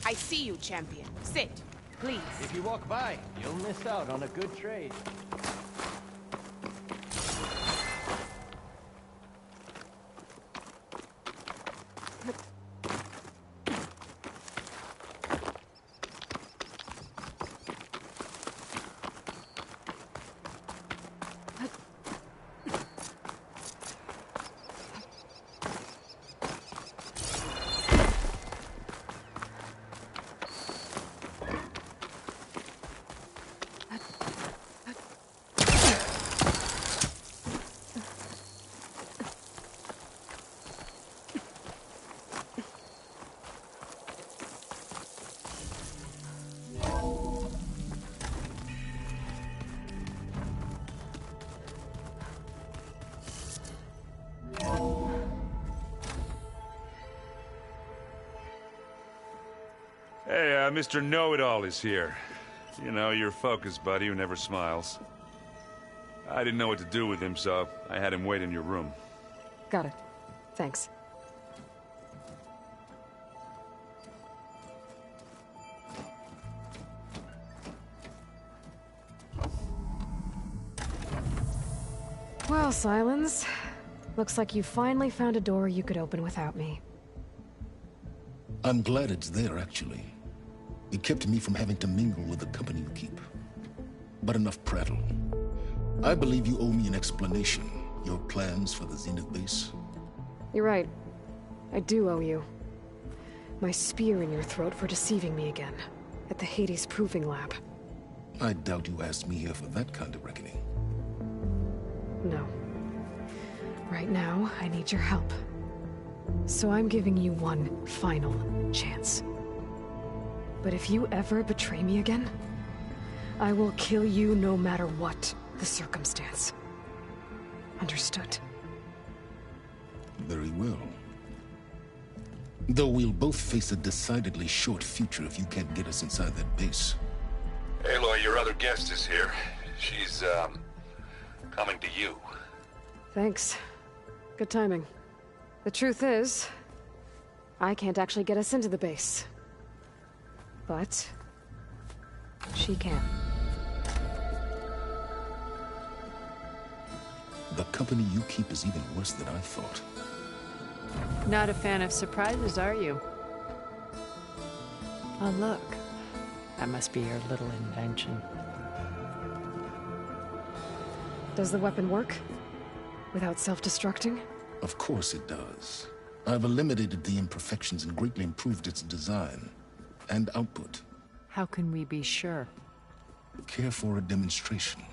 I see you, champion. Sit, please. If you walk by, you'll miss out on a good trade. Hey, Mr. Know-It-All is here. You know, your focus buddy who never smiles. I didn't know what to do with him, so I had him wait in your room. Got it. Thanks. Well, Silence. Looks like you finally found a door you could open without me. I'm glad it's there, actually. It kept me from having to mingle with the company you keep. But enough prattle. I believe you owe me an explanation. Your plans for the Zenith base? You're right. I do owe you. My spear in your throat for deceiving me again. At the Hades Proving Lab. I doubt you asked me here for that kind of reckoning. No. Right now, I need your help. So I'm giving you one final chance. But if you ever betray me again, I will kill you no matter what the circumstance. Understood? Very well. Though we'll both face a decidedly short future if you can't get us inside that base. Aloy, your other guest is here. She's, coming to you. Thanks. Good timing. The truth is, I can't actually get us into the base. But she can. The company you keep is even worse than I thought. Not a fan of surprises, are you? Oh, look. That must be your little invention. Does the weapon work? Without self-destructing? Of course it does. I've eliminated the imperfections and greatly improved its design and output. How can we be sure? Care for a demonstration?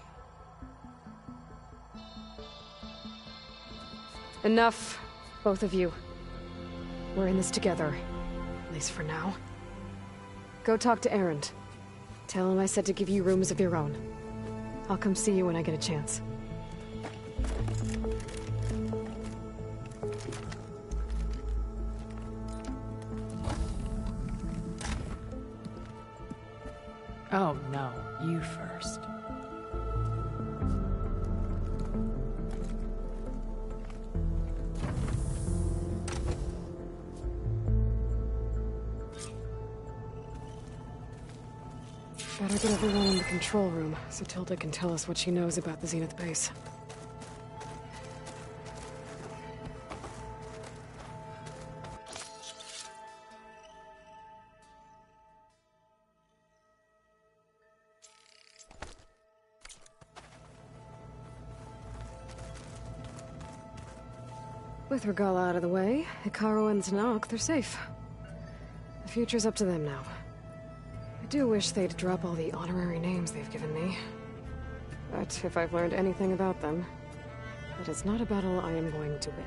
Enough, both of you. We're in this together, at least for now. Go talk to Erend. Tell him I said to give you rooms of your own. I'll come see you when I get a chance. Oh, no. You first. Better get everyone in the control room, so Tilda can tell us what she knows about the Zenith base. With Regala out of the way, Hikaru and Zanok, they're safe. The future's up to them now. I do wish they'd drop all the honorary names they've given me. But if I've learned anything about them, that it's not a battle I am going to win.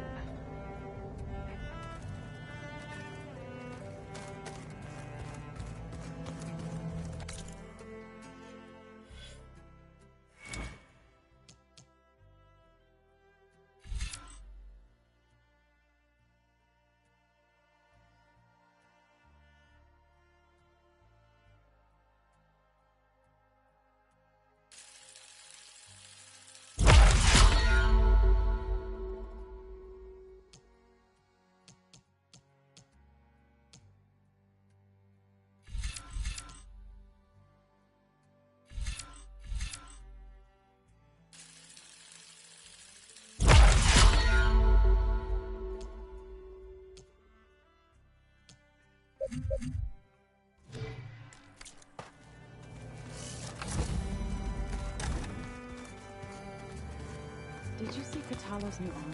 Katalo's new arm?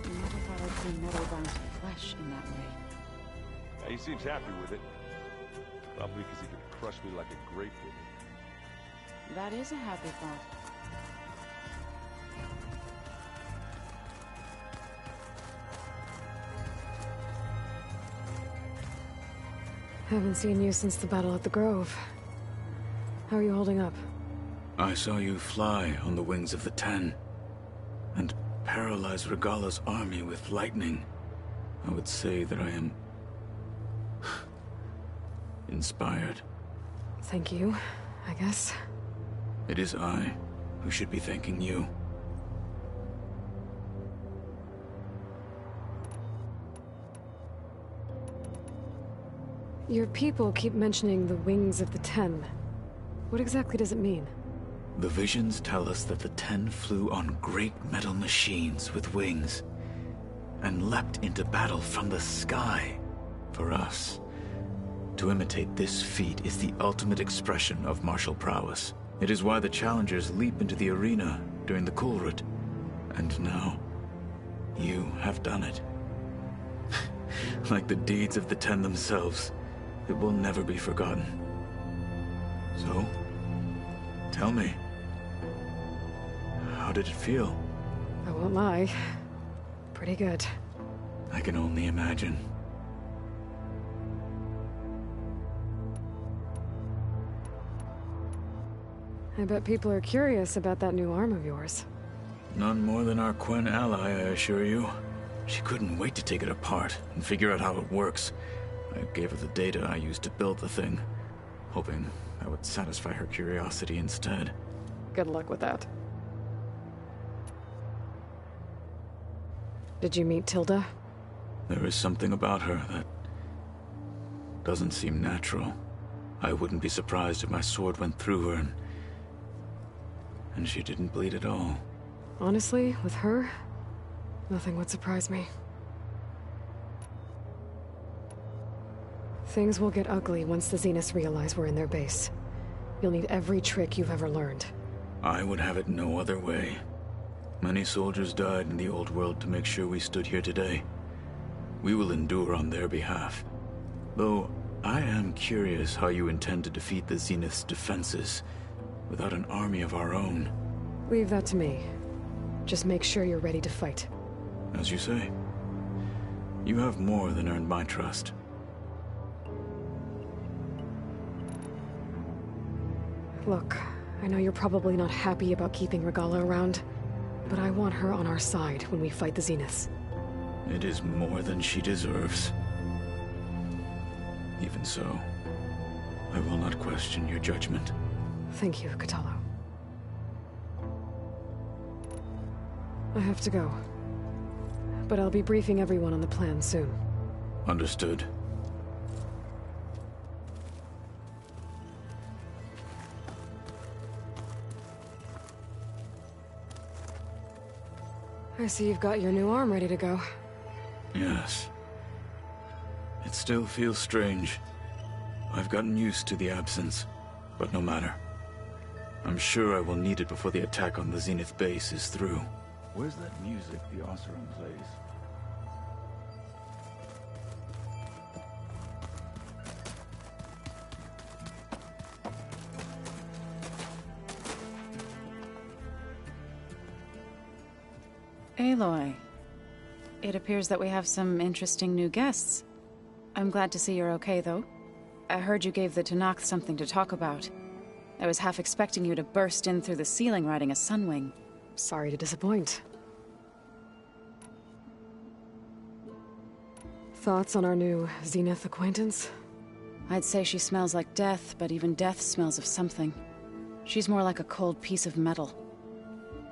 I never thought I'd see metal bound to flesh in that way. Yeah, he seems happy with it. Probably because he could crush me like a grape with it. That is a happy thought. Haven't seen you since the battle at the Grove. How are you holding up? I saw you fly on the wings of the Ten, and paralyze Regala's army with lightning. I would say that I am inspired. Thank you, I guess. It is I who should be thanking you. Your people keep mentioning the wings of the Ten. What exactly does it mean? The visions tell us that the Ten flew on great metal machines with wings, and leapt into battle from the sky. For us, to imitate this feat is the ultimate expression of martial prowess. It is why the challengers leap into the arena during the Kulrut. And now, you have done it. Like the deeds of the Ten themselves, it will never be forgotten. So, tell me, how did it feel? I won't lie. Pretty good. I can only imagine. I bet people are curious about that new arm of yours. None more than our Quen ally, I assure you. She couldn't wait to take it apart and figure out how it works. I gave her the data I used to build the thing, hoping that would satisfy her curiosity instead. Good luck with that. Did you meet Tilda? There is something about her that doesn't seem natural. I wouldn't be surprised if my sword went through her and she didn't bleed at all. Honestly, with her, nothing would surprise me. Things will get ugly once the Zeniths realize we're in their base. You'll need every trick you've ever learned. I would have it no other way. Many soldiers died in the old world to make sure we stood here today. We will endure on their behalf. Though, I am curious how you intend to defeat the Zenith's defenses without an army of our own. Leave that to me. Just make sure you're ready to fight. As you say. You have more than earned my trust. Look, I know you're probably not happy about keeping Regala around, but I want her on our side when we fight the Zeniths. It is more than she deserves. Even so, I will not question your judgment. Thank you, Katalo. I have to go. But I'll be briefing everyone on the plan soon. Understood. I see you've got your new arm ready to go. Yes. It still feels strange. I've gotten used to the absence, but no matter. I'm sure I will need it before the attack on the Zenith base is through. Where's that music the Oseram plays? Aloy, it appears that we have some interesting new guests. I'm glad to see you're okay, though. I heard you gave the Tenakth something to talk about. I was half expecting you to burst in through the ceiling riding a sunwing. Sorry to disappoint. Thoughts on our new Zenith acquaintance? I'd say she smells like death, but even death smells of something. She's more like a cold piece of metal,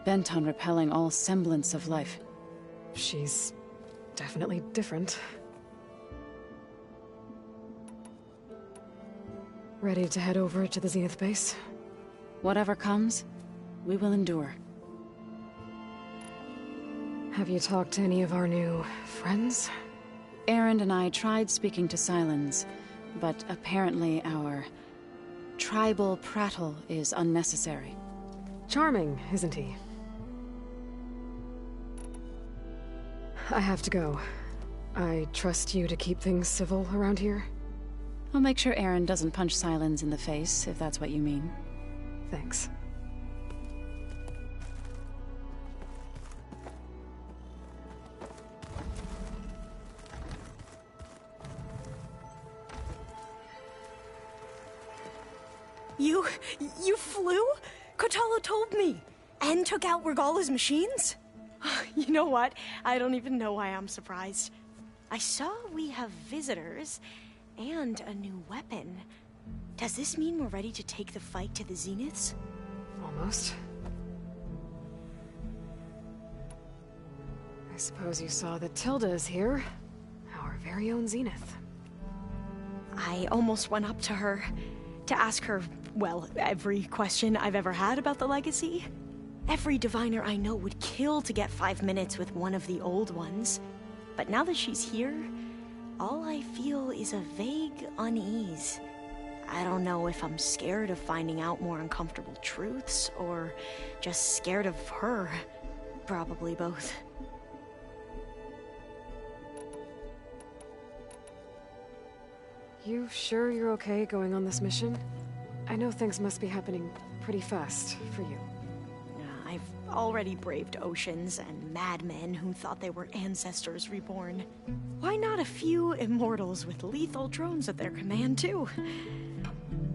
bent on repelling all semblance of life. She's definitely different. Ready to head over to the Zenith base? Whatever comes, we will endure. Have you talked to any of our new friends? Erend and I tried speaking to Sylens, but apparently our tribal prattle is unnecessary. Charming, isn't he? I have to go. I trust you to keep things civil around here? I'll make sure Aaron doesn't punch Sylens in the face, if that's what you mean. Thanks. You flew? Kotalo told me. And took out Regala's machines? You know what? I don't even know why I'm surprised. I saw we have visitors and a new weapon. Does this mean we're ready to take the fight to the Zeniths? Almost. I suppose you saw that Tilda is here. Our very own Zenith. I almost went up to her to ask her, well, every question I've ever had about the Legacy. Every diviner I know would kill to get 5 minutes with one of the old ones. But now that she's here, all I feel is a vague unease. I don't know if I'm scared of finding out more uncomfortable truths, or just scared of her. Probably both. You sure you're okay going on this mission? I know things must be happening pretty fast for you. I've already braved oceans and madmen who thought they were ancestors reborn. Why not a few immortals with lethal drones at their command, too?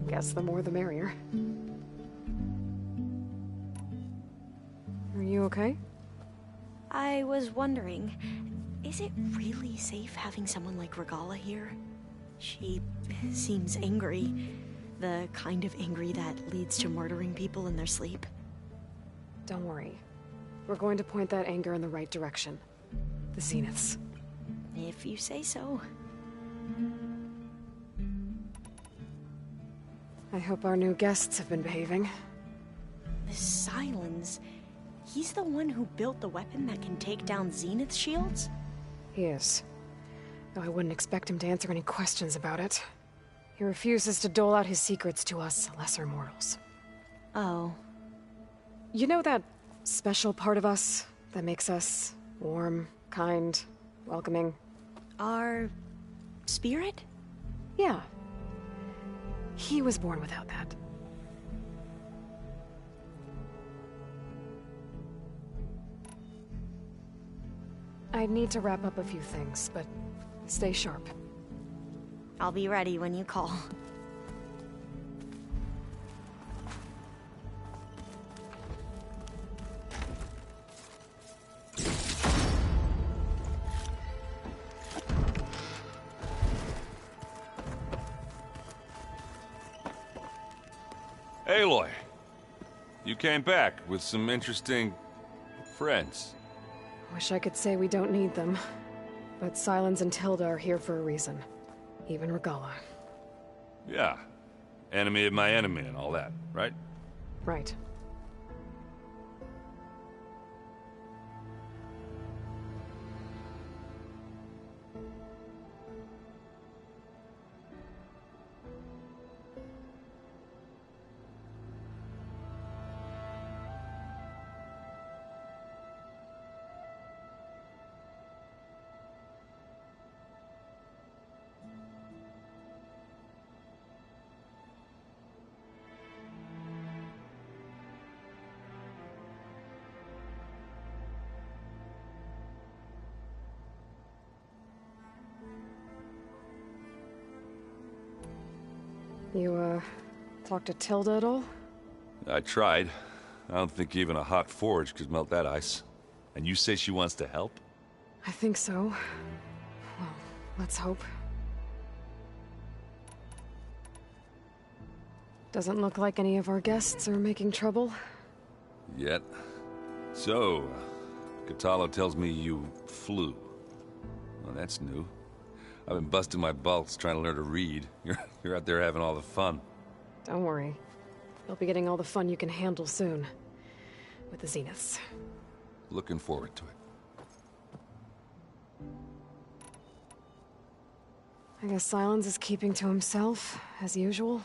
Guess the more the merrier. Are you okay? I was wondering, is it really safe having someone like Regala here? She seems angry. The kind of angry that leads to murdering people in their sleep. Don't worry. We're going to point that anger in the right direction. The Zeniths. If you say so. I hope our new guests have been behaving. This Sylens, he's the one who built the weapon that can take down Zenith shields? He is. Though I wouldn't expect him to answer any questions about it. He refuses to dole out his secrets to us lesser mortals. Oh. You know that special part of us that makes us warm, kind, welcoming? Our spirit? Yeah. He was born without that. I need to wrap up a few things, but stay sharp. I'll be ready when you call. Aloy, you came back with some interesting friends. Wish I could say we don't need them, but Sylens and Tilda are here for a reason. Even Regala. Yeah, enemy of my enemy and all that, right? Right. You, talk to Tilda at all? I tried. I don't think even a hot forge could melt that ice. And you say she wants to help? I think so. Well, let's hope. Doesn't look like any of our guests are making trouble. Yet. So, Kotalo tells me you flew. Well, that's new. I've been busting my balls trying to learn to read. You're out there having all the fun. Don't worry. You'll be getting all the fun you can handle soon. With the Zeniths. Looking forward to it. I guess Sylens is keeping to himself, as usual.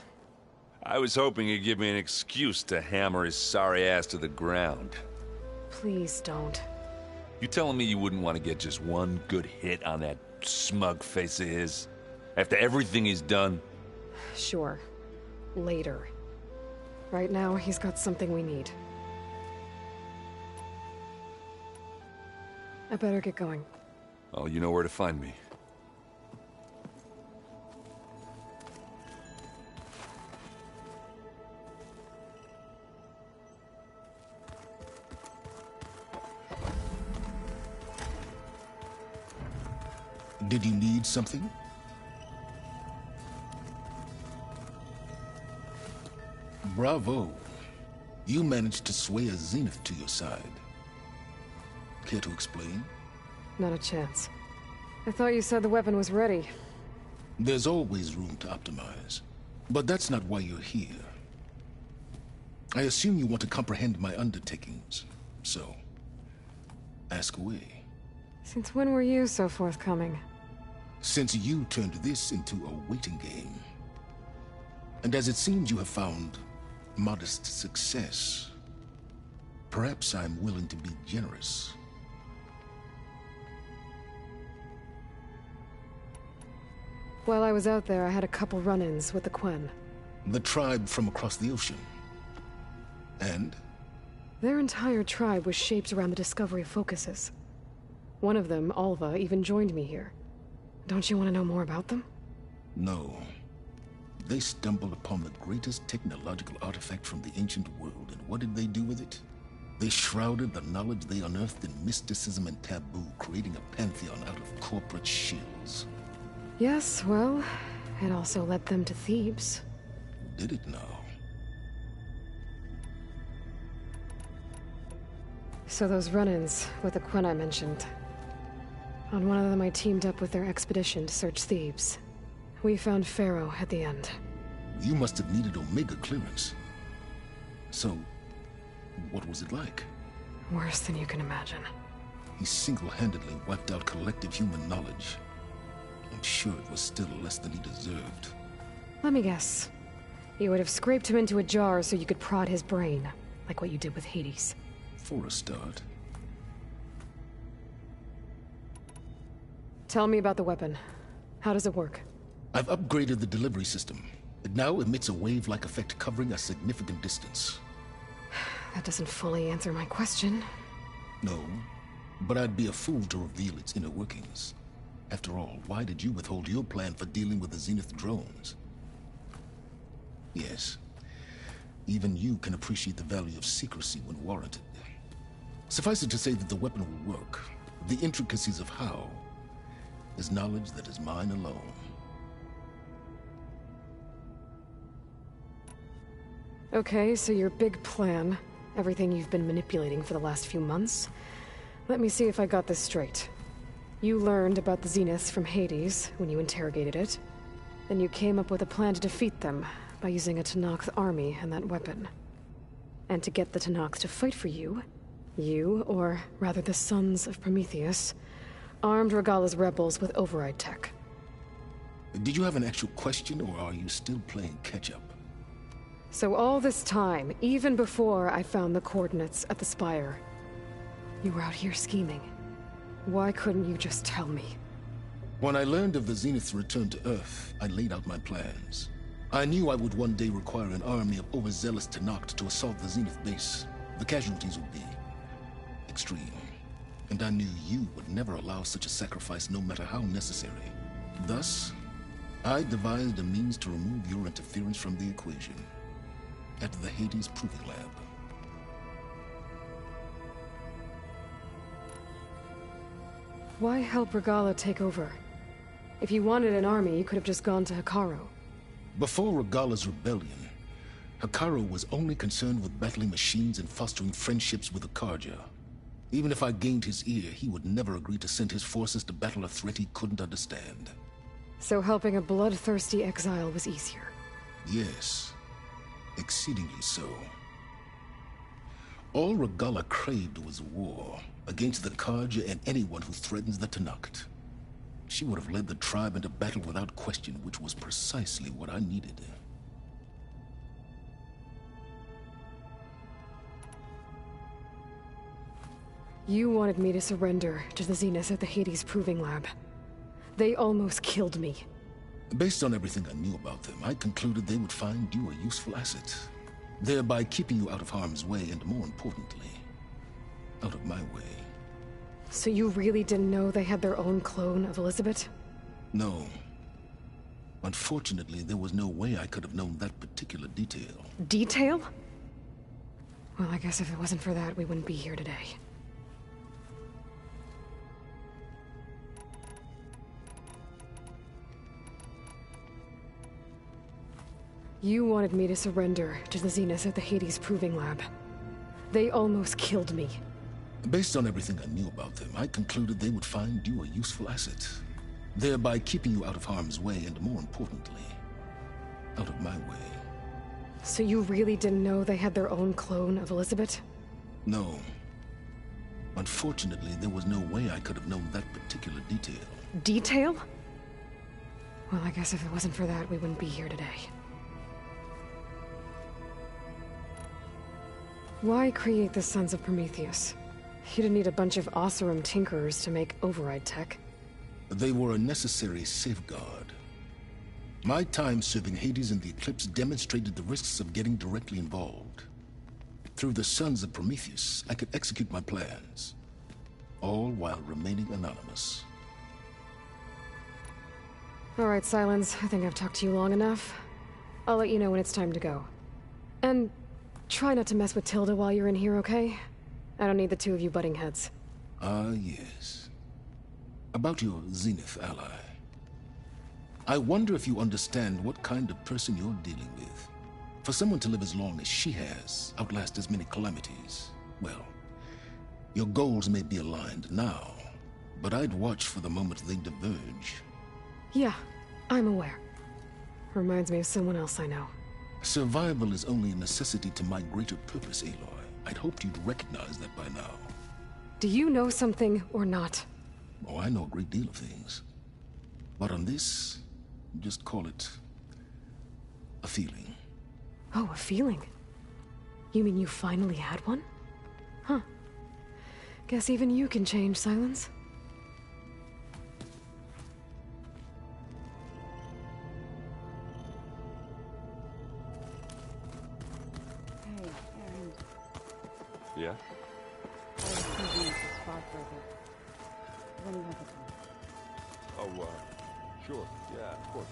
I was hoping he'd give me an excuse to hammer his sorry ass to the ground. Please don't. You telling me you wouldn't want to get just one good hit on that smug face of his? After everything he's done? Sure. Later. Right now, he's got something we need. I better get going. Oh, you know where to find me. Did you need something? Bravo. You managed to sway a Zenith to your side. Care to explain? Not a chance. I thought you said the weapon was ready. There's always room to optimize. But that's not why you're here. I assume you want to comprehend my undertakings. So, ask away. Since when were you so forthcoming? Since you turned this into a waiting game. And as it seems you have found modest success, perhaps I'm willing to be generous. While I was out there, I had a couple run-ins with the Quen. The tribe from across the ocean. And? Their entire tribe was shaped around the discovery of focuses. One of them, Alva, even joined me here. Don't you want to know more about them? No. They stumbled upon the greatest technological artifact from the ancient world, and what did they do with it? They shrouded the knowledge they unearthed in mysticism and taboo, creating a pantheon out of corporate shills. Yes, well, it also led them to Thebes. Did it now? So those run-ins with the Quen I mentioned. On one of them I teamed up with their expedition to search Thebes. We found Pharaoh at the end. You must have needed Omega clearance. So, what was it like? Worse than you can imagine. He single-handedly wiped out collective human knowledge. I'm sure it was still less than he deserved. Let me guess. You would have scraped him into a jar so you could prod his brain, like what you did with Hades. For a start. Tell me about the weapon. How does it work? I've upgraded the delivery system. It now emits a wave-like effect covering a significant distance. That doesn't fully answer my question. No, but I'd be a fool to reveal its inner workings. After all, why did you withhold your plan for dealing with the Zenith drones? Yes, even you can appreciate the value of secrecy when warranted. Suffice it to say that the weapon will work. The intricacies of how is knowledge that is mine alone. Okay, so your big plan, everything you've been manipulating for the last few months. Let me see if I got this straight. You learned about the Zeniths from Hades when you interrogated it. Then you came up with a plan to defeat them by using a Tenakth army and that weapon. And to get the Tenakth to fight for you, or rather the Sons of Prometheus, armed Regala's rebels with override tech. Did you have an actual question, or are you still playing catch-up? So all this time, even before I found the coordinates at the Spire, you were out here scheming. Why couldn't you just tell me? When I learned of the Zenith's return to Earth, I laid out my plans. I knew I would one day require an army of overzealous Tenakth to assault the Zenith base. The casualties would be extreme. And I knew you would never allow such a sacrifice, no matter how necessary. Thus, I devised a means to remove your interference from the equation. At the Hades Proving Lab. Why help Regala take over? If you wanted an army, you could have just gone to Hekarro. Before Regala's rebellion, Hekarro was only concerned with battling machines and fostering friendships with the Karja. Even if I gained his ear, he would never agree to send his forces to battle a threat he couldn't understand. So helping a bloodthirsty exile was easier? Yes. Exceedingly so. All Regala craved was war, against the Karja and anyone who threatens the Tenakth. She would have led the tribe into battle without question, which was precisely what I needed. You wanted me to surrender to the Zenith at the Hades Proving Lab. They almost killed me. Based on everything I knew about them, I concluded they would find you a useful asset, thereby keeping you out of harm's way and, more importantly, out of my way. So you really didn't know they had their own clone of Elizabeth? No. Unfortunately, there was no way I could have known that particular detail. Detail? Well, I guess if it wasn't for that, we wouldn't be here today. You wanted me to surrender to the Zenith at the Hades Proving Lab. They almost killed me. Based on everything I knew about them, I concluded they would find you a useful asset, thereby keeping you out of harm's way and, more importantly, out of my way. So you really didn't know they had their own clone of Elizabeth? No. Unfortunately, there was no way I could have known that particular detail. Detail? Well, I guess if it wasn't for that, we wouldn't be here today. Why create the Sons of Prometheus? You didn't need a bunch of Oseram tinkerers to make override tech. They were a necessary safeguard. My time serving Hades and the Eclipse demonstrated the risks of getting directly involved. Through the Sons of Prometheus, I could execute my plans, all while remaining anonymous. All right, Silence. I think I've talked to you long enough. I'll let you know when it's time to go. And try not to mess with Tilda while you're in here, okay? I don't need the two of you butting heads. Ah, yes. About your Zenith ally. I wonder if you understand what kind of person you're dealing with. For someone to live as long as she has, outlast as many calamities, well, your goals may be aligned now, but I'd watch for the moment they diverge. Yeah, I'm aware. Reminds me of someone else I know. Survival is only a necessity to my greater purpose, Aloy. I'd hoped you'd recognize that by now. Do you know something or not? Oh, I know a great deal of things. But on this, just call it a feeling. Oh, a feeling? You mean you finally had one? Huh. Guess even you can change, Silence. Yeah? Oh, sure. Yeah, of course.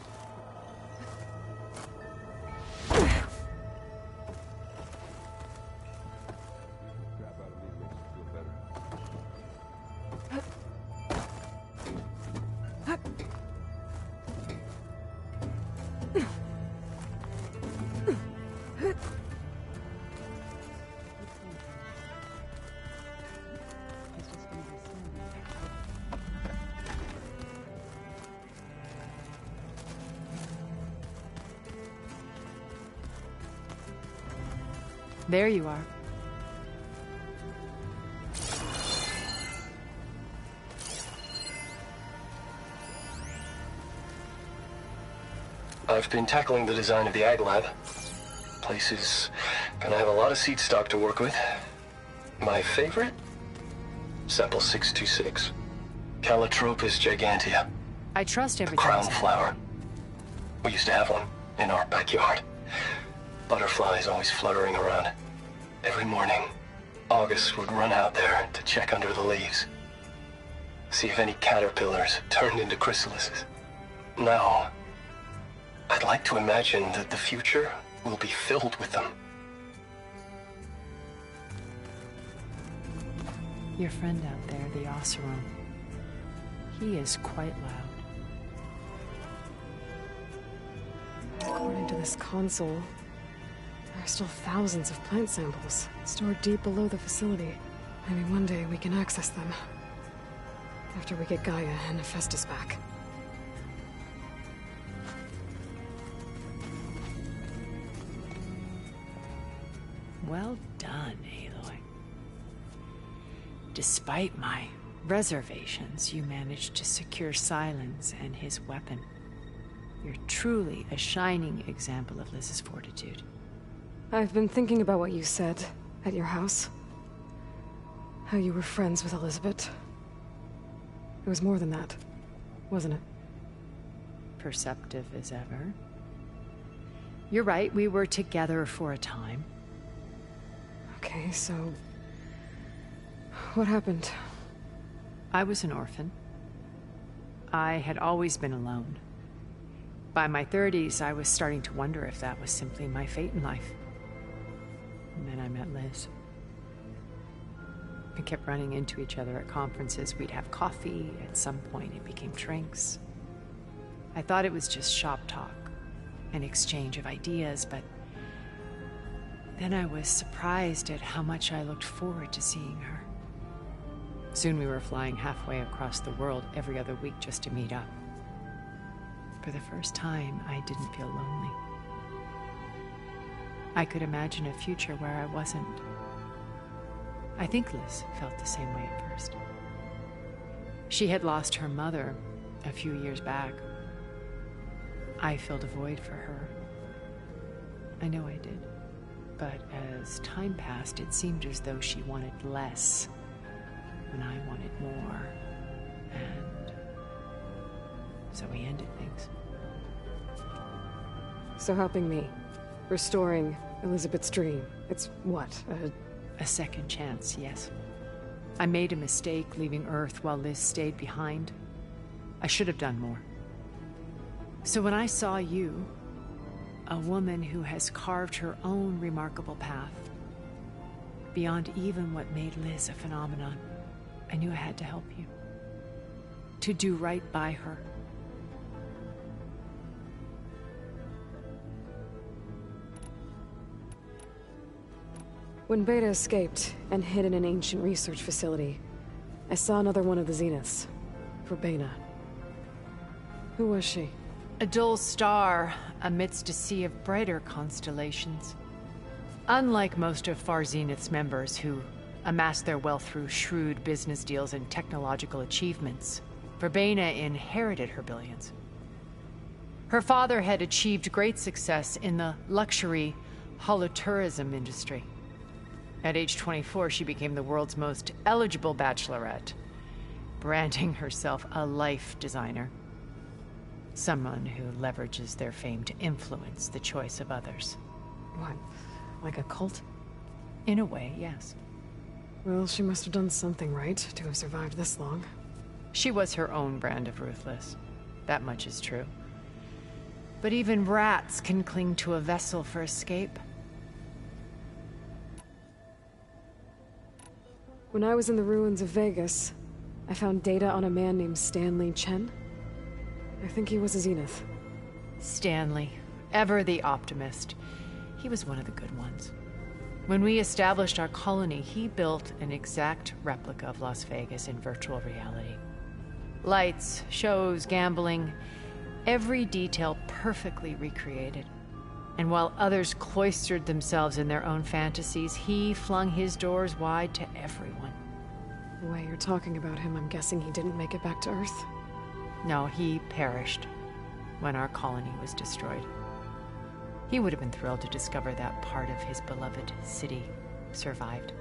Crap out of me makes you feel better. There you are. I've been tackling the design of the Ag Lab. Place is gonna have a lot of seed stock to work with. My favorite? Sample 626. Calotropis gigantea. I trust everything. Crown flower. We used to have one in our backyard. Butterflies always fluttering around. Every morning, August would run out there to check under the leaves. See if any caterpillars turned into chrysalises. Now, I'd like to imagine that the future will be filled with them. Your friend out there, the Oseram. He is quite loud. According to this console, there are still thousands of plant samples stored deep below the facility. Maybe one day we can access them. After we get Gaia and Hephaestus back. Well done, Aloy. Despite my reservations, you managed to secure Silence and his weapon. You're truly a shining example of Liz's fortitude. I've been thinking about what you said at your house. how you were friends with Elizabeth. It was more than that, wasn't it? Perceptive as ever. You're right, we were together for a time. Okay, so... what happened? I was an orphan. I had always been alone. By my 30s, I was starting to wonder if that was simply my fate in life. And then I met Liz. We kept running into each other at conferences. We'd have coffee. At some point, it became drinks. I thought it was just shop talk, an exchange of ideas, but then I was surprised at how much I looked forward to seeing her. Soon we were flying halfway across the world every other week just to meet up. For the first time, I didn't feel lonely. I could imagine a future where I wasn't. I think Liz felt the same way at first. She had lost her mother a few years back. I filled a void for her. I know I did. But as time passed, it seemed as though she wanted less when I wanted more. And so we ended things. So helping me, restoring Elizabeth's dream, it's what, a second chance, yes. I made a mistake leaving Earth while Liz stayed behind. I should have done more. So when I saw you, a woman who has carved her own remarkable path, beyond even what made Liz a phenomenon, I knew I had to help you. To do right by her. When Beta escaped and hid in an ancient research facility, I saw another one of the Zeniths, Verbena. Who was she? A dull star amidst a sea of brighter constellations. Unlike most of Far Zenith's members who amassed their wealth through shrewd business deals and technological achievements, Verbena inherited her billions. Her father had achieved great success in the luxury holotourism industry. At age 24, she became the world's most eligible bachelorette, branding herself a life designer. Someone who leverages their fame to influence the choice of others. What, like a cult? In a way, yes. Well, she must have done something right to have survived this long. She was her own brand of ruthless. That much is true. But even rats can cling to a vessel for escape. When I was in the ruins of Vegas, I found data on a man named Stanley Chen. I think he was a Zenith. Stanley, ever the optimist. He was one of the good ones. When we established our colony, he built an exact replica of Las Vegas in virtual reality. Lights, shows, gambling, every detail perfectly recreated. And while others cloistered themselves in their own fantasies, he flung his doors wide to everyone. The way you're talking about him, I'm guessing he didn't make it back to Earth? No, he perished when our colony was destroyed. He would have been thrilled to discover that part of his beloved city survived.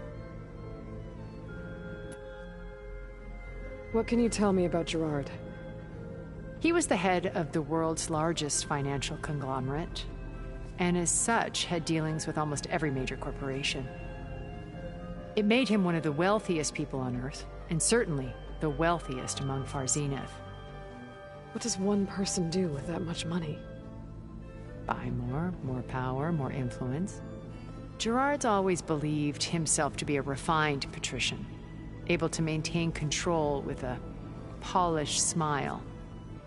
What can you tell me about Gerard? He was the head of the world's largest financial conglomerate, and as such had dealings with almost every major corporation. It made him one of the wealthiest people on Earth, and certainly the wealthiest among Far Zenith. What does one person do with that much money? Buy more power, more influence. Gerard's always believed himself to be a refined patrician, able to maintain control with a polished smile.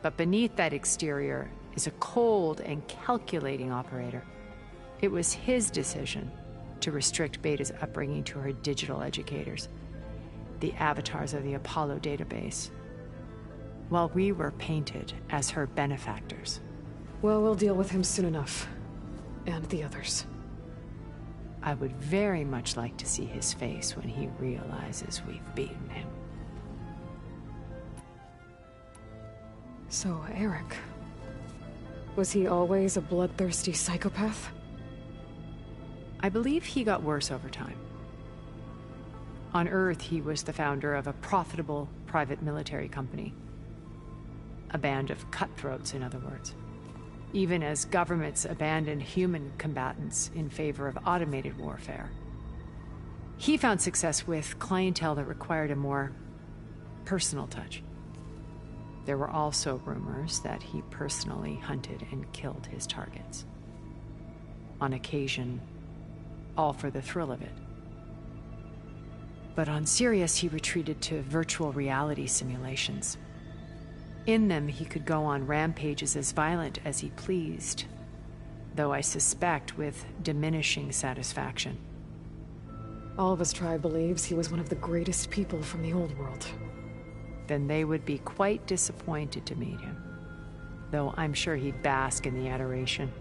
But beneath that exterior is a cold and calculating operator. It was his decision to restrict Beta's upbringing to her digital educators, the avatars of the Apollo database, while we were painted as her benefactors. Well, we'll deal with him soon enough. And the others. I would very much like to see his face when he realizes we've beaten him. So, Eric. Was he always a bloodthirsty psychopath? I believe he got worse over time. On Earth, he was the founder of a profitable private military company. A band of cutthroats, in other words. Even as governments abandoned human combatants in favor of automated warfare. He found success with clientele that required a more personal touch. There were also rumors that he personally hunted and killed his targets. On occasion, all for the thrill of it. But on Sirius, he retreated to virtual reality simulations. In them, he could go on rampages as violent as he pleased, though I suspect with diminishing satisfaction. All of his tribe believes he was one of the greatest people from the old world. Then they would be quite disappointed to meet him, though I'm sure he'd bask in the adoration.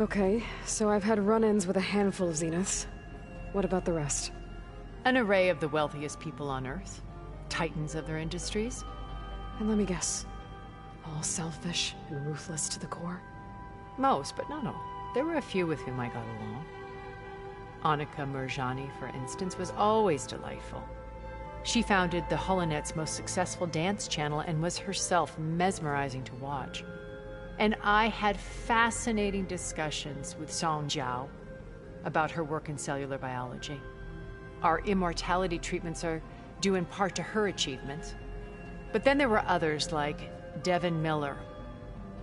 Okay, so I've had run-ins with a handful of Zeniths. What about the rest? An array of the wealthiest people on Earth, titans of their industries. And let me guess, all selfish and ruthless to the core? Most, but not all. There were a few with whom I got along. Annika Murjani, for instance, was always delightful. She founded the Holonet's most successful dance channel and was herself mesmerizing to watch. And I had fascinating discussions with Song Jiao about her work in cellular biology. Our immortality treatments are due in part to her achievements. But then there were others like Devin Miller,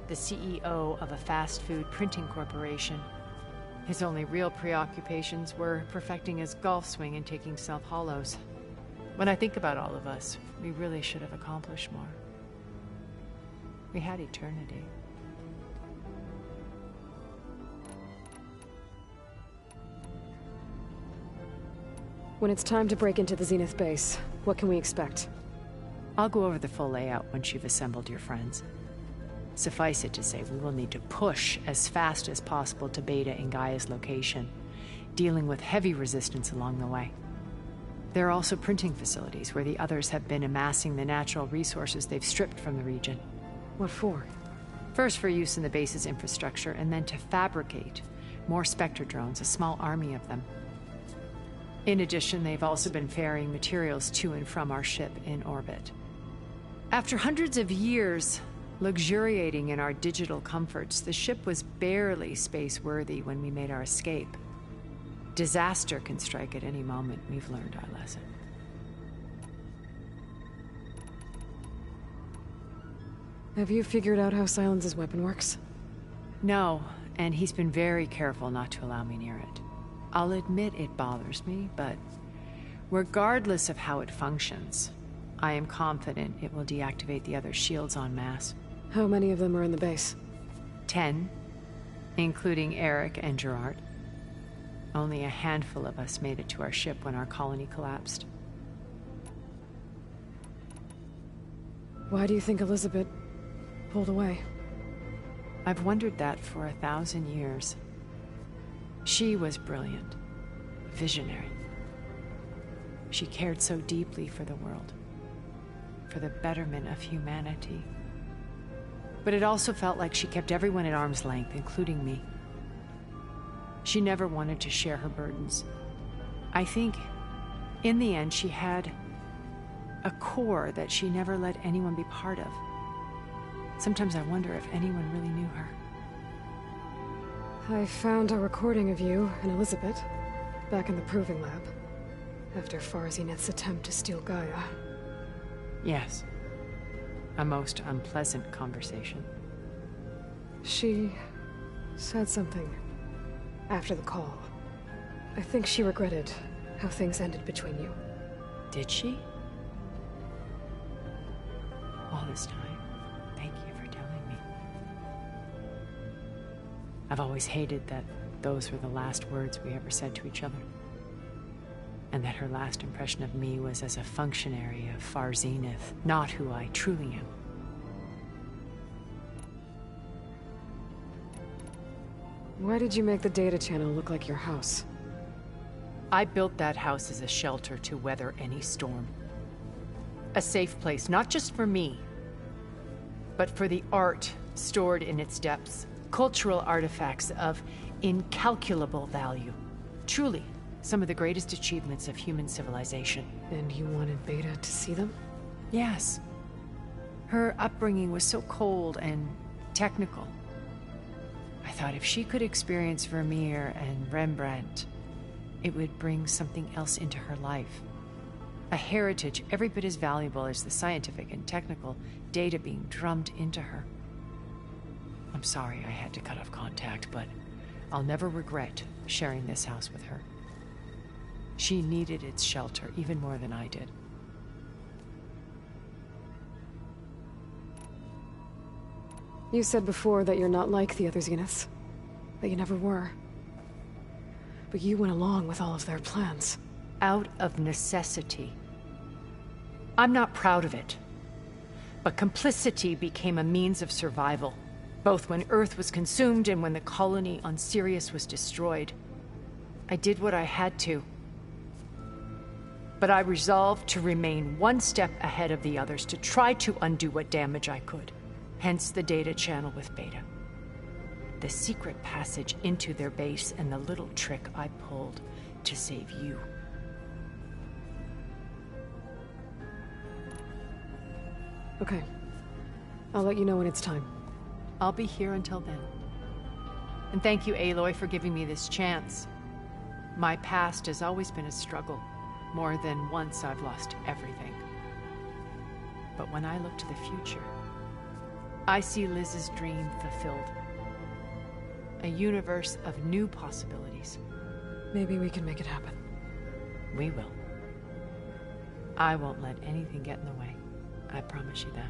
the CEO of a fast food printing corporation. His only real preoccupations were perfecting his golf swing and taking self-hollows. When I think about all of us, we really should have accomplished more. We had eternity. When it's time to break into the Zenith base, what can we expect? I'll go over the full layout once you've assembled your friends. Suffice it to say, we will need to push as fast as possible to Beta and Gaia's location, dealing with heavy resistance along the way. There are also printing facilities where the others have been amassing the natural resources they've stripped from the region. What for? First for use in the base's infrastructure, and then to fabricate more Spectre drones, a small army of them. In addition, they've also been ferrying materials to and from our ship in orbit. After hundreds of years luxuriating in our digital comforts, the ship was barely space-worthy when we made our escape. Disaster can strike at any moment. We've learned our lesson. Have you figured out how Silence's weapon works? No, and he's been very careful not to allow me near it. I'll admit it bothers me, but regardless of how it functions, I am confident it will deactivate the other shields en masse. How many of them are in the base? 10, including Eric and Gerard. Only a handful of us made it to our ship when our colony collapsed. Why do you think Elizabeth pulled away? I've wondered that for 1,000 years. She was brilliant, visionary. She cared so deeply for the world, for the betterment of humanity. But it also felt like she kept everyone at arm's length, including me. She never wanted to share her burdens. I think, in the end, she had a core that she never let anyone be part of. Sometimes I wonder if anyone really knew her. I found a recording of you and Elizabeth back in the Proving Lab after Farzineth's attempt to steal Gaia. Yes. A most unpleasant conversation. She said something after the call. I think she regretted how things ended between you. Did she? All this time, thank you for telling me. I've always hated that those were the last words we ever said to each other. And that her last impression of me was as a functionary of Far Zenith, not who I truly am. Why did you make the data channel look like your house? I built that house as a shelter to weather any storm. A safe place, not just for me, but for the art stored in its depths. Cultural artifacts of incalculable value. Truly, some of the greatest achievements of human civilization. And you wanted Beta to see them? Yes. Her upbringing was so cold and technical. I thought if she could experience Vermeer and Rembrandt, it would bring something else into her life. A heritage every bit as valuable as the scientific and technical data being drummed into her. I'm sorry I had to cut off contact, but I'll never regret sharing this house with her. She needed its shelter even more than I did. You said before that you're not like the other Zeniths. That you never were. But you went along with all of their plans. Out of necessity. I'm not proud of it. But complicity became a means of survival, both when Earth was consumed and when the colony on Sirius was destroyed. I did what I had to. But I resolved to remain one step ahead of the others, to try to undo what damage I could. Hence the data channel with Beta. The secret passage into their base and the little trick I pulled to save you. Okay. I'll let you know when it's time. I'll be here until then. And thank you, Aloy, for giving me this chance. My past has always been a struggle. More than once I've lost everything. But when I look to the future, I see Liz's dream fulfilled. A universe of new possibilities. Maybe we can make it happen. We will. I won't let anything get in the way. I promise you that.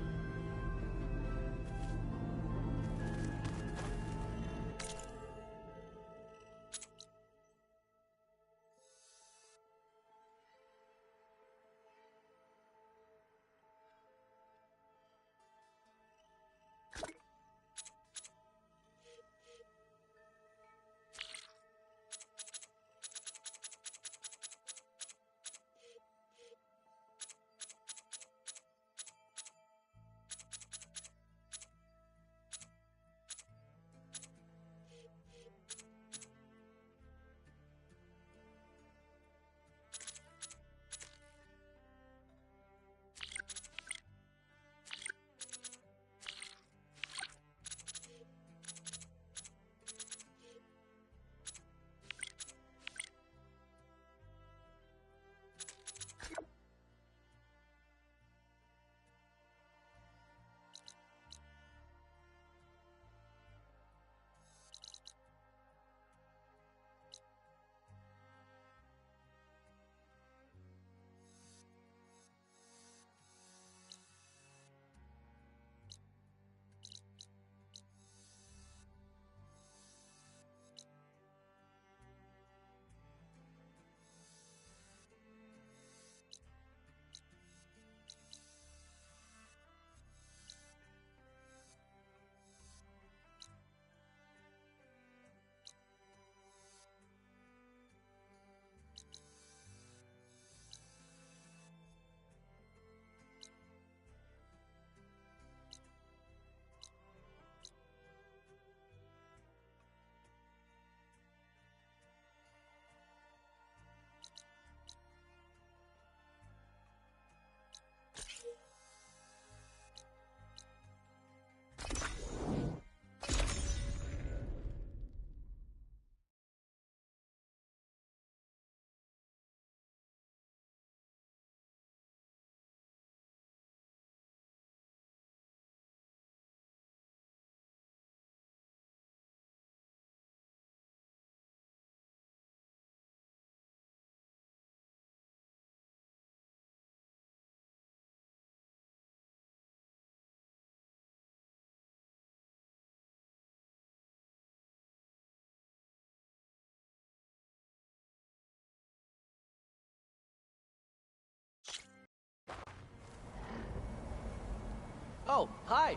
Oh, hi!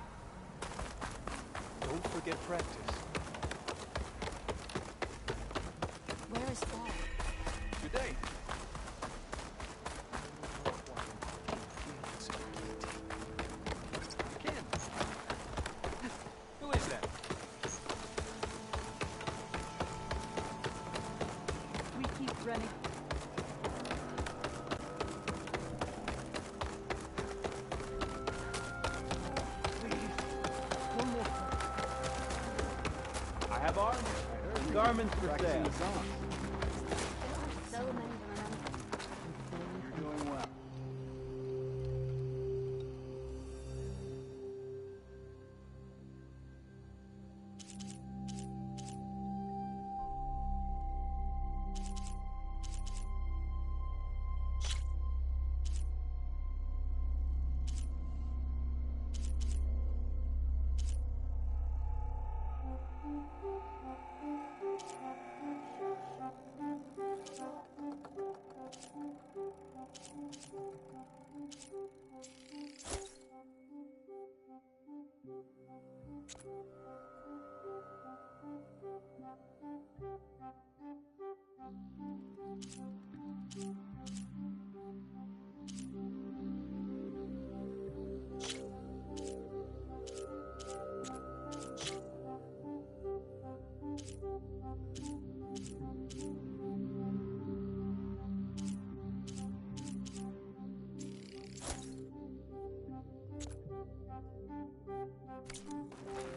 Don't forget practice. Where is Fall? Good day. Ken! Who is that? bar? Garments for sale. So many to remember. You're doing well.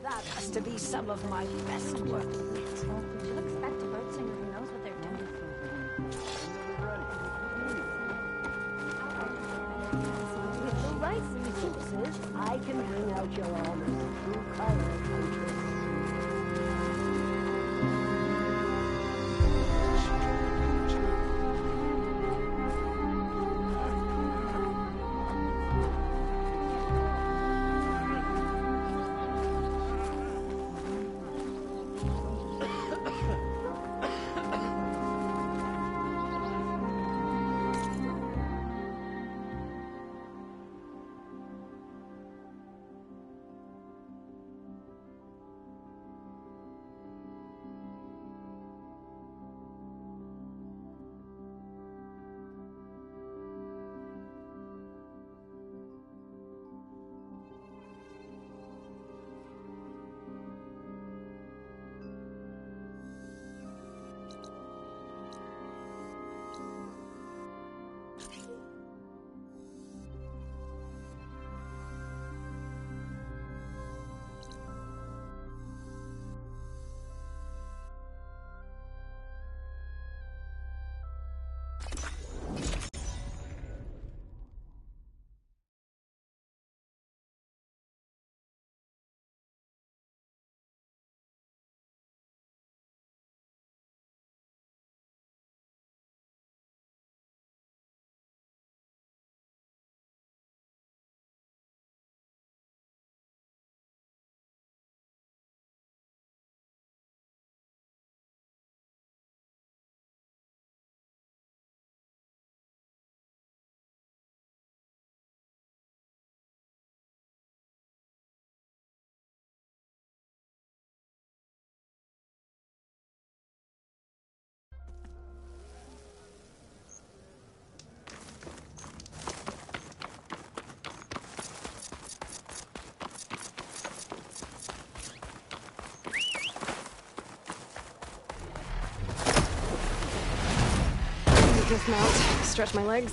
That has to be some of my best work. Did you expect a bird singer who knows what they're doing? With the right resources, I can bring out your honest true color, Huntress. Dismount, stretch my legs.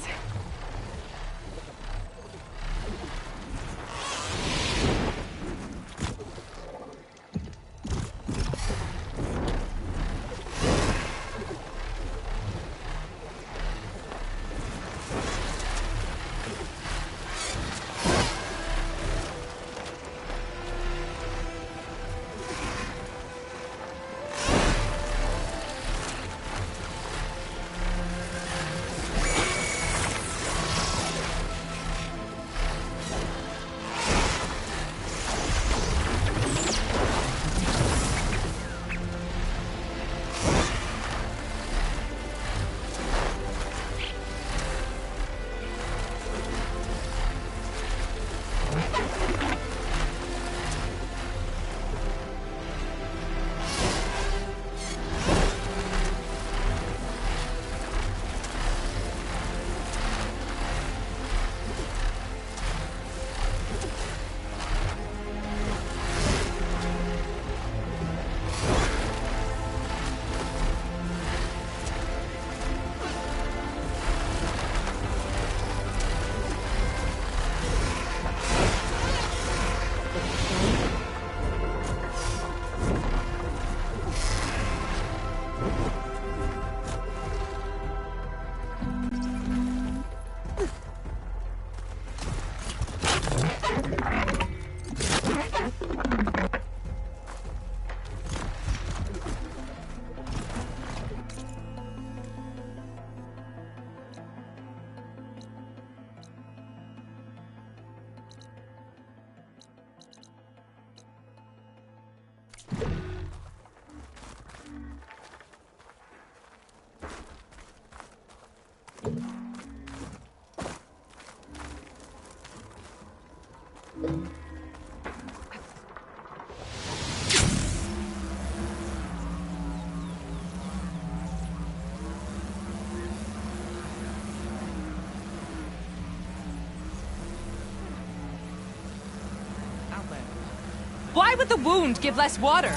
Why would the wound give less water?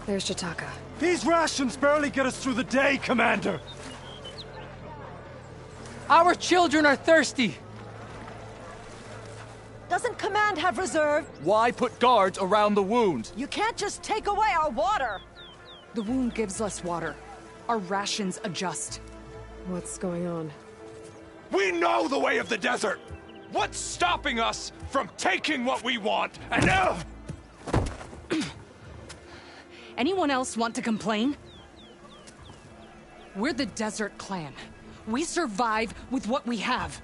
There's Jataka. These rations barely get us through the day, Commander. Our children are thirsty. Doesn't Command have reserve? Why put guards around the wound? You can't just take away our water! The wound gives less water. Our rations adjust. What's going on? We know the way of the desert! What's stopping us from taking what we want and... Anyone else want to complain? We're the Desert Clan. We survive with what we have.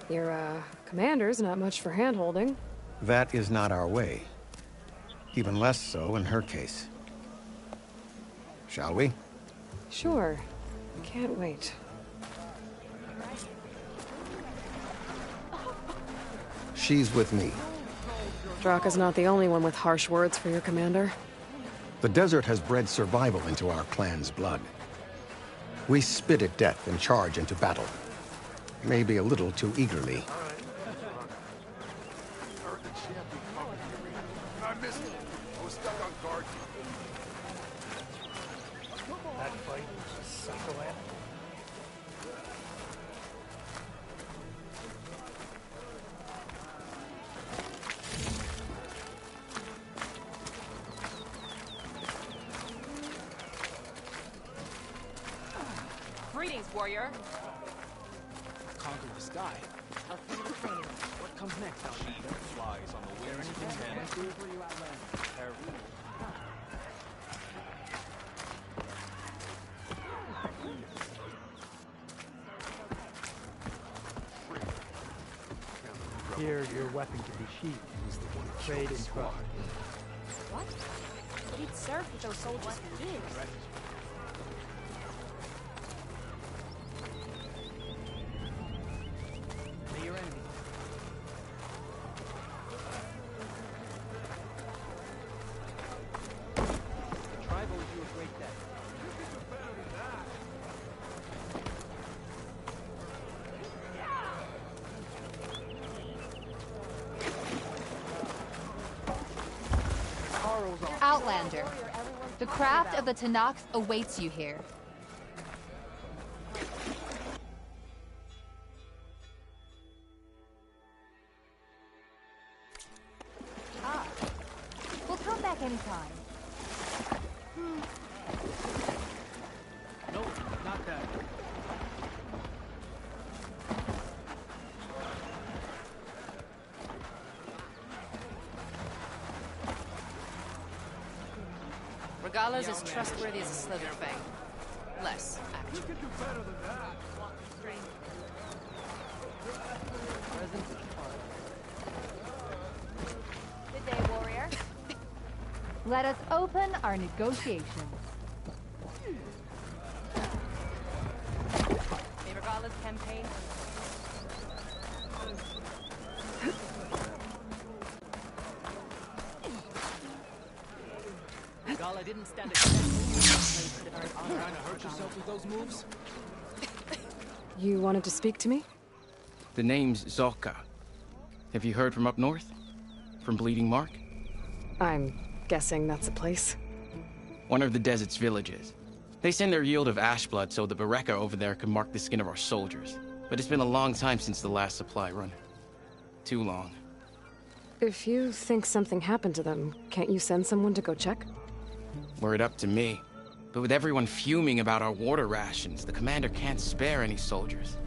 Your, commander's not much for hand-holding. That is not our way. Even less so in her case. Shall we? Sure. Can't wait. She's with me. Draka's not the only one with harsh words for your commander. The desert has bred survival into our clan's blood. We spit at death and charge into battle. Maybe a little too eagerly. I missed it. I was stuck on guard. That fight was a psychoanalysis. Greetings, warrior. Conquer the sky. What comes next, Outlander? Flies on the wings of the ten. Here, your weapon can be sheathed. Trade in trust. What? But he'd served with those soldiers for years. May your enemy. The tribe owes you a great debt. Outlander, the craft of the Tanakh awaits you here. Ah, we'll come back anytime. Nope, not that. Regala's as trustworthy as a Slitherfang. Less, actually. Good day, warrior. Let us open our negotiations. A Regala's campaign. Gala didn't stand a chance. Trying to hurt yourself with those moves? You wanted to speak to me? The name's Zoka. Have you heard from up north? From Bleeding Mark? I'm guessing that's a place. One of the desert's villages. They send their yield of ash blood so the Bereka over there can mark the skin of our soldiers. But it's been a long time since the last supply run. Too long. If you think something happened to them, can't you send someone to go check? Were it up to me. But with everyone fuming about our water rations, the commander can't spare any soldiers.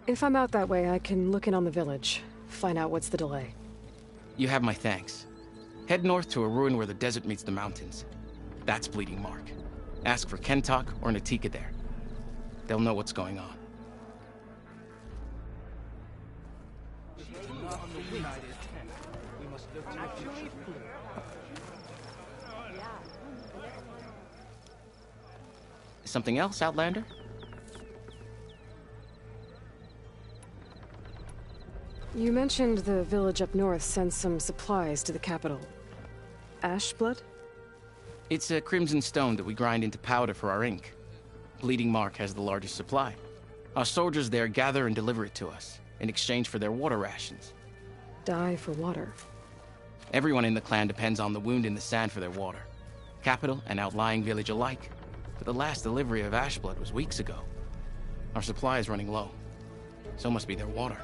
If I'm out that way, I can look in on the village. Find out what's the delay. You have my thanks. Head north to a ruin where the desert meets the mountains. That's Bleeding Mark. Ask for Kentok or Natika there. They'll know what's going on. Something else, Outlander? You mentioned the village up north sends some supplies to the capital. Ash blood? It's a crimson stone that we grind into powder for our ink. Bleeding Mark has the largest supply. Our soldiers there gather and deliver it to us, in exchange for their water rations. Die for water. Everyone in the clan depends on the wound in the sand for their water. Capital and outlying village alike. But the last delivery of Ashblood was weeks ago. Our supply is running low. So must be their water.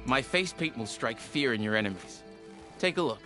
My face paint will strike fear in your enemies. Take a look.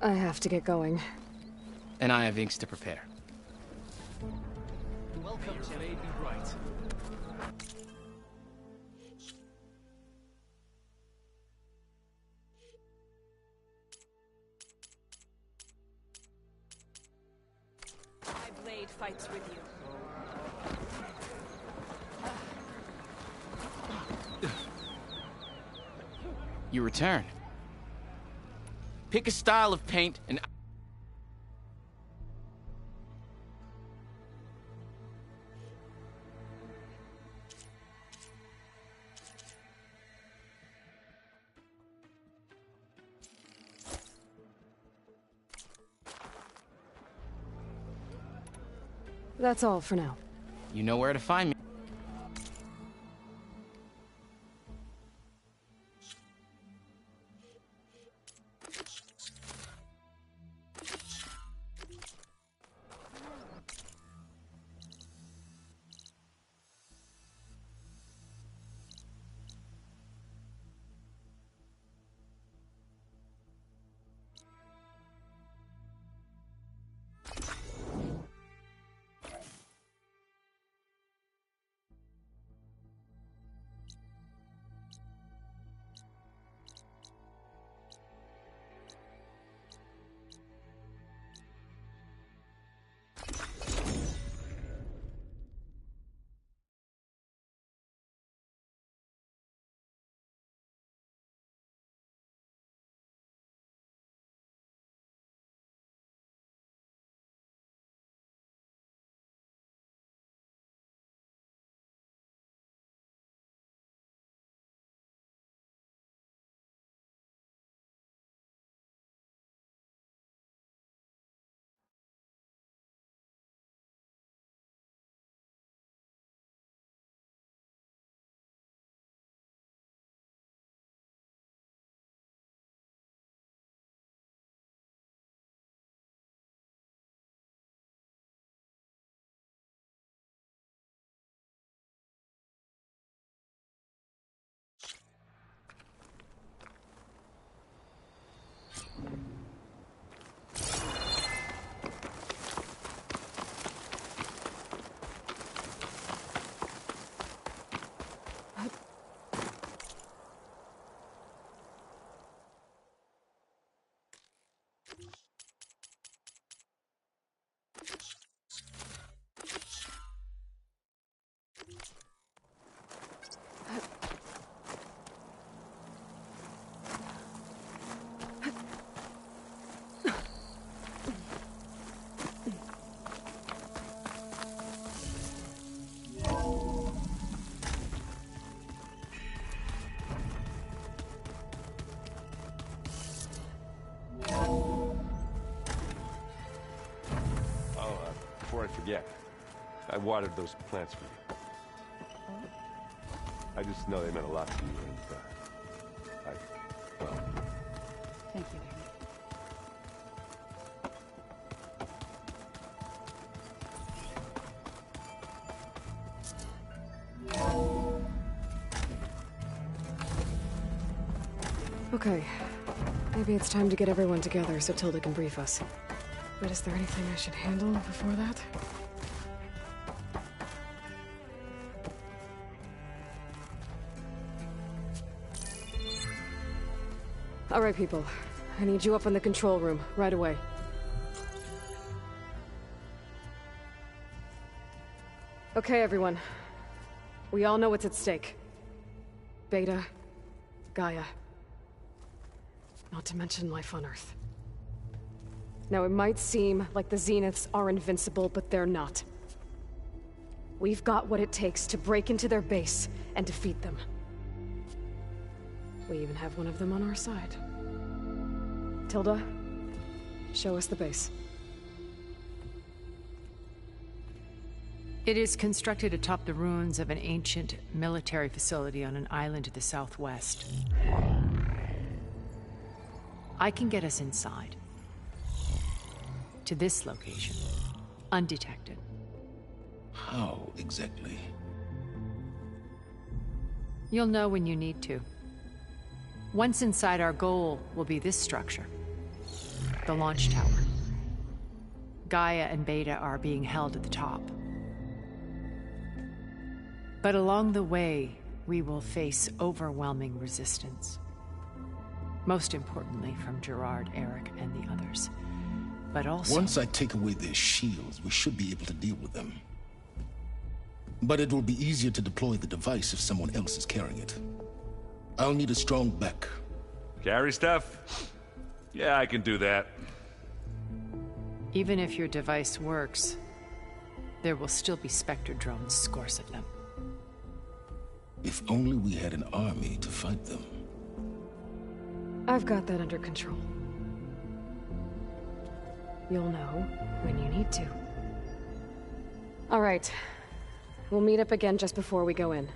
I have to get going. And I have inks to prepare. Welcome to Baby Bright. My blade fights with you. You return. Pick a style of paint and... That's all for now. You know where to find me. forget, I watered those plants for you. I just know they meant a lot to you, and, well... Thank you, Okay. Maybe it's time to get everyone together so Tilda can brief us. But is there anything I should handle before that? All right, people. I need you up in the control room, right away. Okay, everyone. We all know what's at stake. Beta, Gaia. Not to mention life on Earth. Now, it might seem like the Zeniths are invincible, but they're not. We've got what it takes to break into their base and defeat them. We even have one of them on our side. Tilda, show us the base. It is constructed atop the ruins of an ancient military facility on an island to the southwest. I can get us inside. To this location. Undetected. How exactly? You'll know when you need to. Once inside, our goal will be this structure. The launch tower. Gaia and Beta are being held at the top. But along the way, we will face overwhelming resistance. Most importantly from Gerard, Eric, and the others. But also... Once I take away their shields, we should be able to deal with them. But it will be easier to deploy the device if someone else is carrying it. I'll need a strong back. Carry stuff? Yeah, I can do that. Even if your device works, there will still be Spectre drones, scores of them. If only we had an army to fight them. I've got that under control. You'll know when you need to. All right. We'll meet up again just before we go in.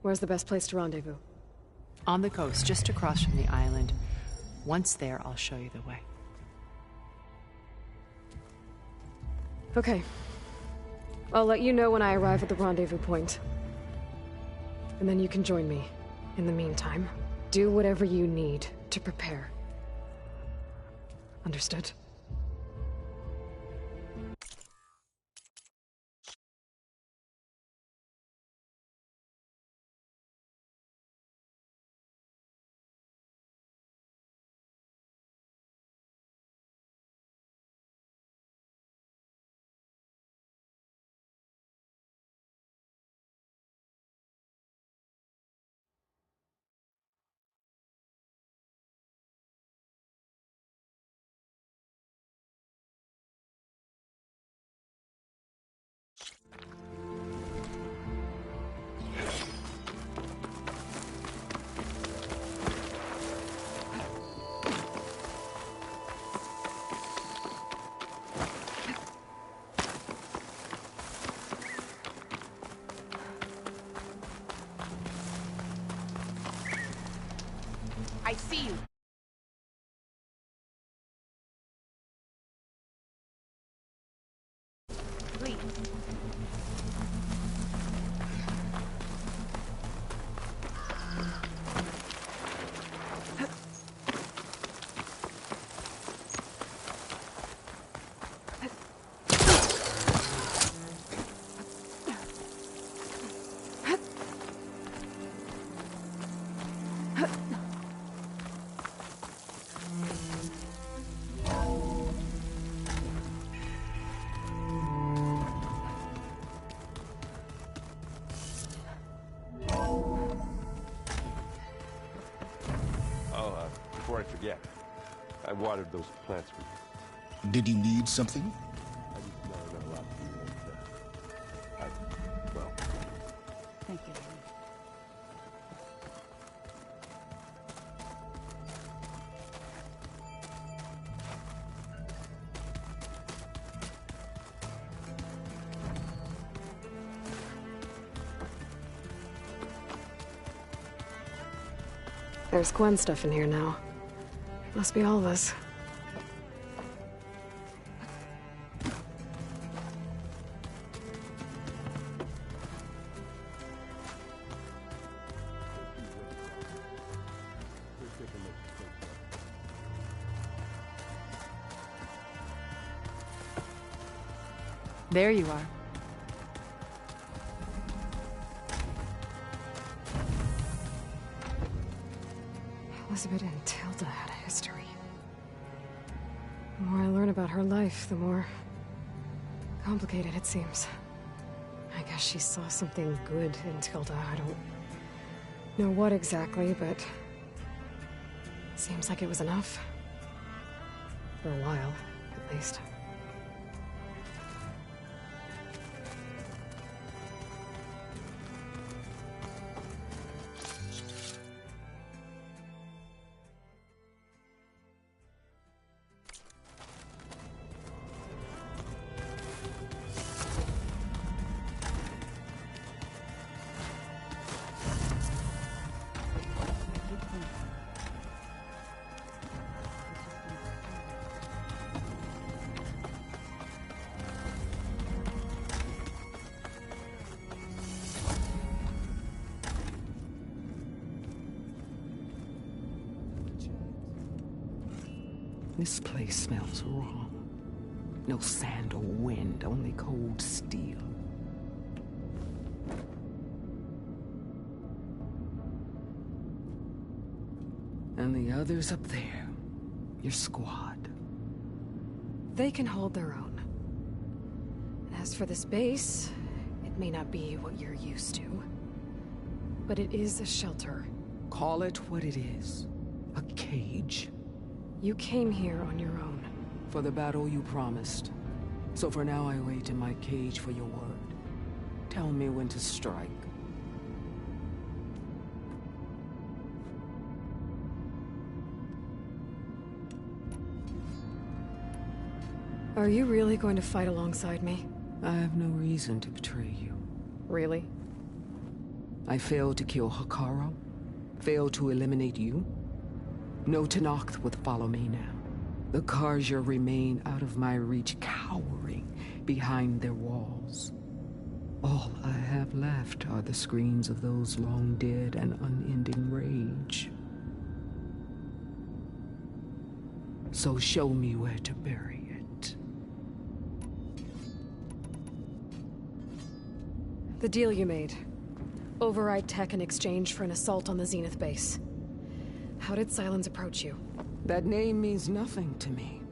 Where's the best place to rendezvous? On the coast, just across from the island. Once there, I'll show you the way. Okay. I'll let you know when I arrive at the rendezvous point. And then you can join me. In the meantime, do whatever you need to prepare. Understood? I see you. Please. Before I forget, I watered those plants for you. Did you need something? I just know I meant a lot to you, and, well... Thank you. There's Gwen stuff in here now. Must be all this. There you are. Elizabeth and Tilda had a history. The more I learn about her life, the more complicated it seems. I guess she saw something good in Tilda. I don't know what exactly, but seems like it was enough. For a while, at least. This place smells wrong. No sand or wind, only cold steel. And the others up there, your squad. They can hold their own. As for this base, it may not be what you're used to, but it is a shelter. Call it what it is. A cage. You came here on your own. For the battle you promised. So for now I wait in my cage for your word. Tell me when to strike. Are you really going to fight alongside me? I have no reason to betray you. Really? I failed to kill Hikaru. Failed to eliminate you. No Tenakth would follow me now. The Karja remain out of my reach, cowering behind their walls. All I have left are the screams of those long dead and unending rage. So show me where to bury it. The deal you made. Override tech in exchange for an assault on the Zenith base. How did Sylens approach you? That name means nothing to me.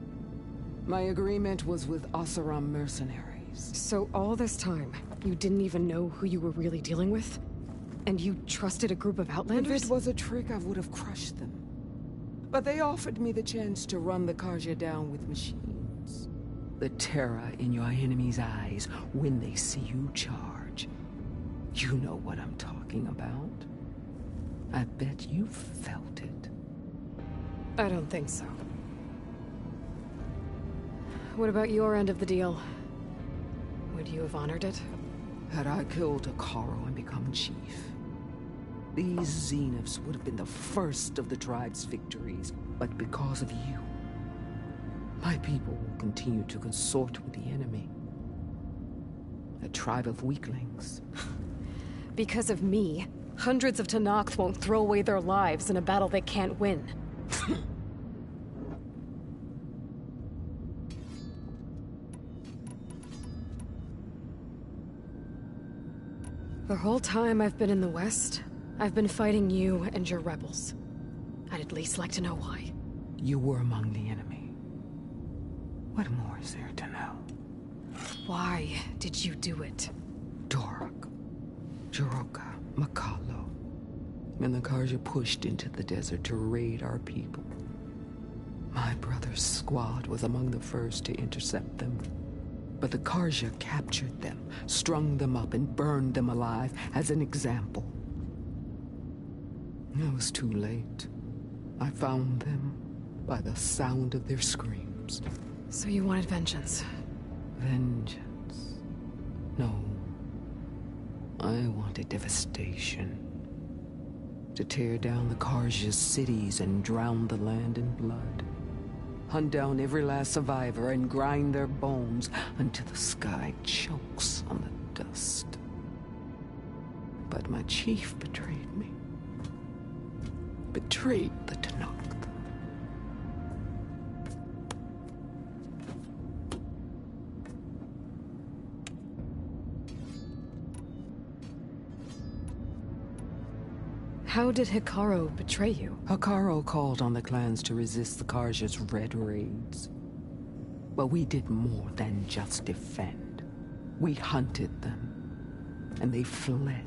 My agreement was with Oseram mercenaries. So all this time, you didn't even know who you were really dealing with? And you trusted a group of Outlanders? If it was a trick, I would have crushed them. But they offered me the chance to run the Karja down with machines. The terror in your enemies' eyes when they see you charge. You know what I'm talking about. I bet you felt it. I don't think so. What about your end of the deal? Would you have honored it? Had I killed Hikaru and become chief, these Zeniths would have been the first of the tribe's victories. But because of you, my people will continue to consort with the enemy. A tribe of weaklings. Because of me, hundreds of Tenakth won't throw away their lives in a battle they can't win. The whole time I've been in the West, I've been fighting you and your rebels. I'd at least like to know why. You were among the enemy. What more is there to know? Why did you do it? Dorok, Jiroka, Makalo, and the Karja pushed into the desert to raid our people. My brother's squad was among the first to intercept them. But the Karja captured them, strung them up, and burned them alive as an example. It was too late. I found them by the sound of their screams. So you wanted vengeance? Vengeance? No. I wanted devastation. To tear down the Karja's cities and drown the land in blood. Hunt down every last survivor and grind their bones until the sky chokes on the dust. But my chief betrayed me. Betrayed the Tenakth. How did Hikaru betray you? Hikaru called on the clans to resist the Karja's red raids. But we did more than just defend. We hunted them. And they fled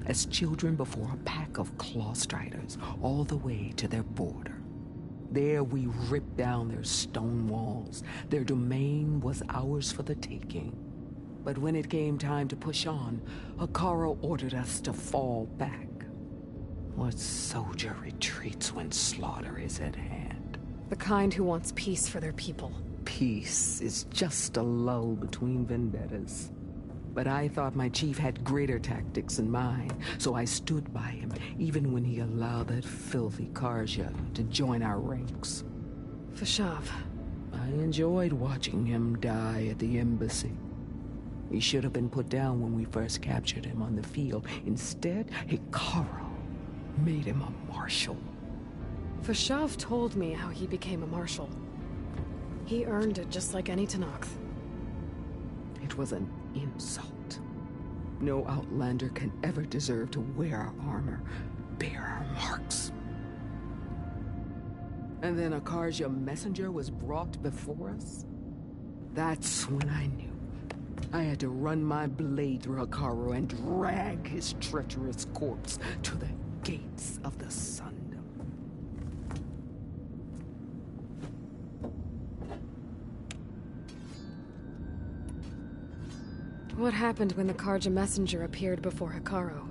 as children before a pack of claw striders all the way to their border. There we ripped down their stone walls. Their domain was ours for the taking. But when it came time to push on, Hikaru ordered us to fall back. What soldier retreats when slaughter is at hand? The kind who wants peace for their people. Peace is just a lull between vendettas. But I thought my chief had greater tactics in mind, so I stood by him, even when he allowed that filthy Karja to join our ranks. Vashav. I enjoyed watching him die at the embassy. He should have been put down when we first captured him on the field. Instead, Hikaru made him a marshal. Vashav told me how he became a marshal. He earned it just like any Tenakth. It was an insult. No Outlander can ever deserve to wear our armor, bear our marks. And then a Karja messenger was brought before us? That's when I knew. I had to run my blade through Hikaru and drag his treacherous corpse to the gates of the Sundom. What happened when the Karja messenger appeared before Hikaru?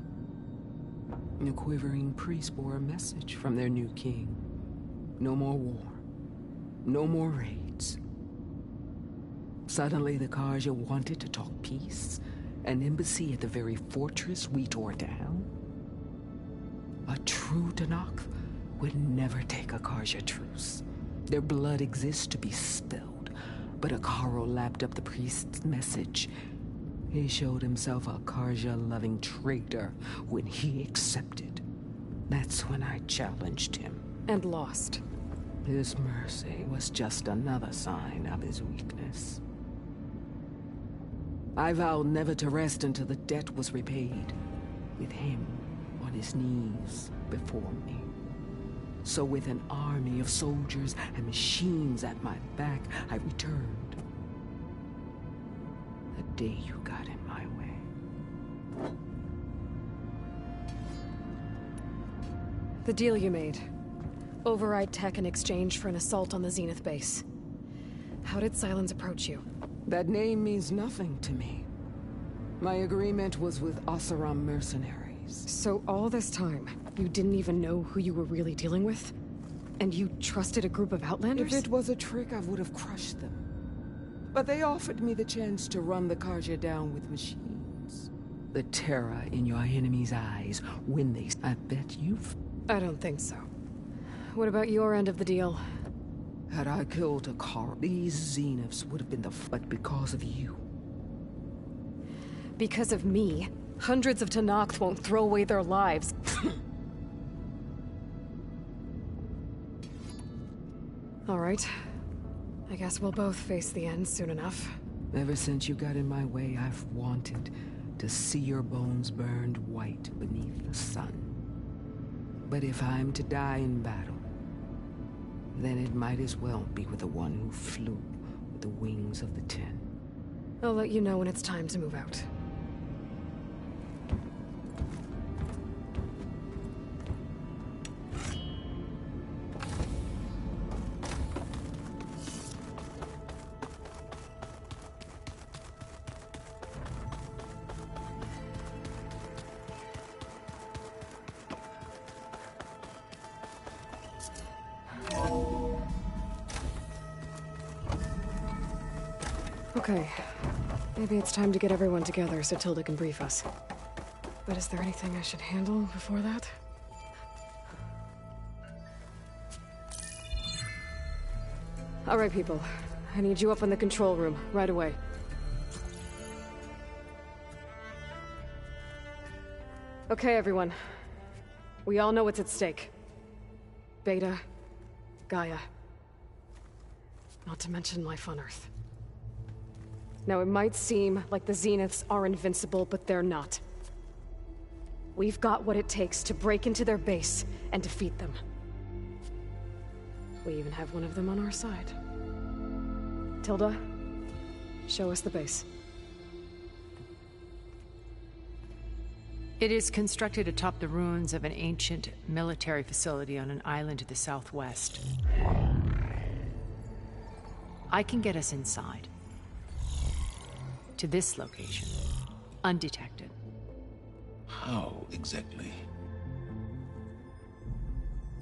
The quivering priests bore a message from their new king. No more war. No more raids. Suddenly the Karja wanted to talk peace. An embassy at the very fortress we tore down. A true Tenakth would never take a Karja truce. Their blood exists to be spilled. But Hikaru lapped up the priest's message. He showed himself a Karja-loving traitor when he accepted. That's when I challenged him. And lost. His mercy was just another sign of his weakness. I vowed never to rest until the debt was repaid, with him on his knees before me. So with an army of soldiers and machines at my back, I returned. The day you got in my way. The deal you made. Override tech in exchange for an assault on the Zenith base. How did Silence approach you? That name means nothing to me. My agreement was with Oseram mercenaries. So all this time, you didn't even know who you were really dealing with? And you trusted a group of Outlanders? If it was a trick, I would have crushed them. But they offered me the chance to run the Karja down with machines. The terror in your enemy's eyes when they... I bet you've... I don't think so. What about your end of the deal? Had I killed Hikaru, these Zeniths would have been but because of you. Because of me, hundreds of Tenakth won't throw away their lives. All right. I guess we'll both face the end soon enough. Ever since you got in my way, I've wanted to see your bones burned white beneath the sun. But if I'm to die in battle, then it might as well be with the one who flew with the wings of the Ten. I'll let you know when it's time to move out. Okay. Maybe it's time to get everyone together so Tilda can brief us. But is there anything I should handle before that? All right, people. I need you up in the control room, right away. Okay, everyone. We all know what's at stake. Beta, Gaia. Not to mention life on Earth. Now, it might seem like the Zeniths are invincible, but they're not. We've got what it takes to break into their base and defeat them. We even have one of them on our side. Tilda, show us the base. It is constructed atop the ruins of an ancient military facility on an island to the southwest. I can get us inside. To this location, undetected. How exactly?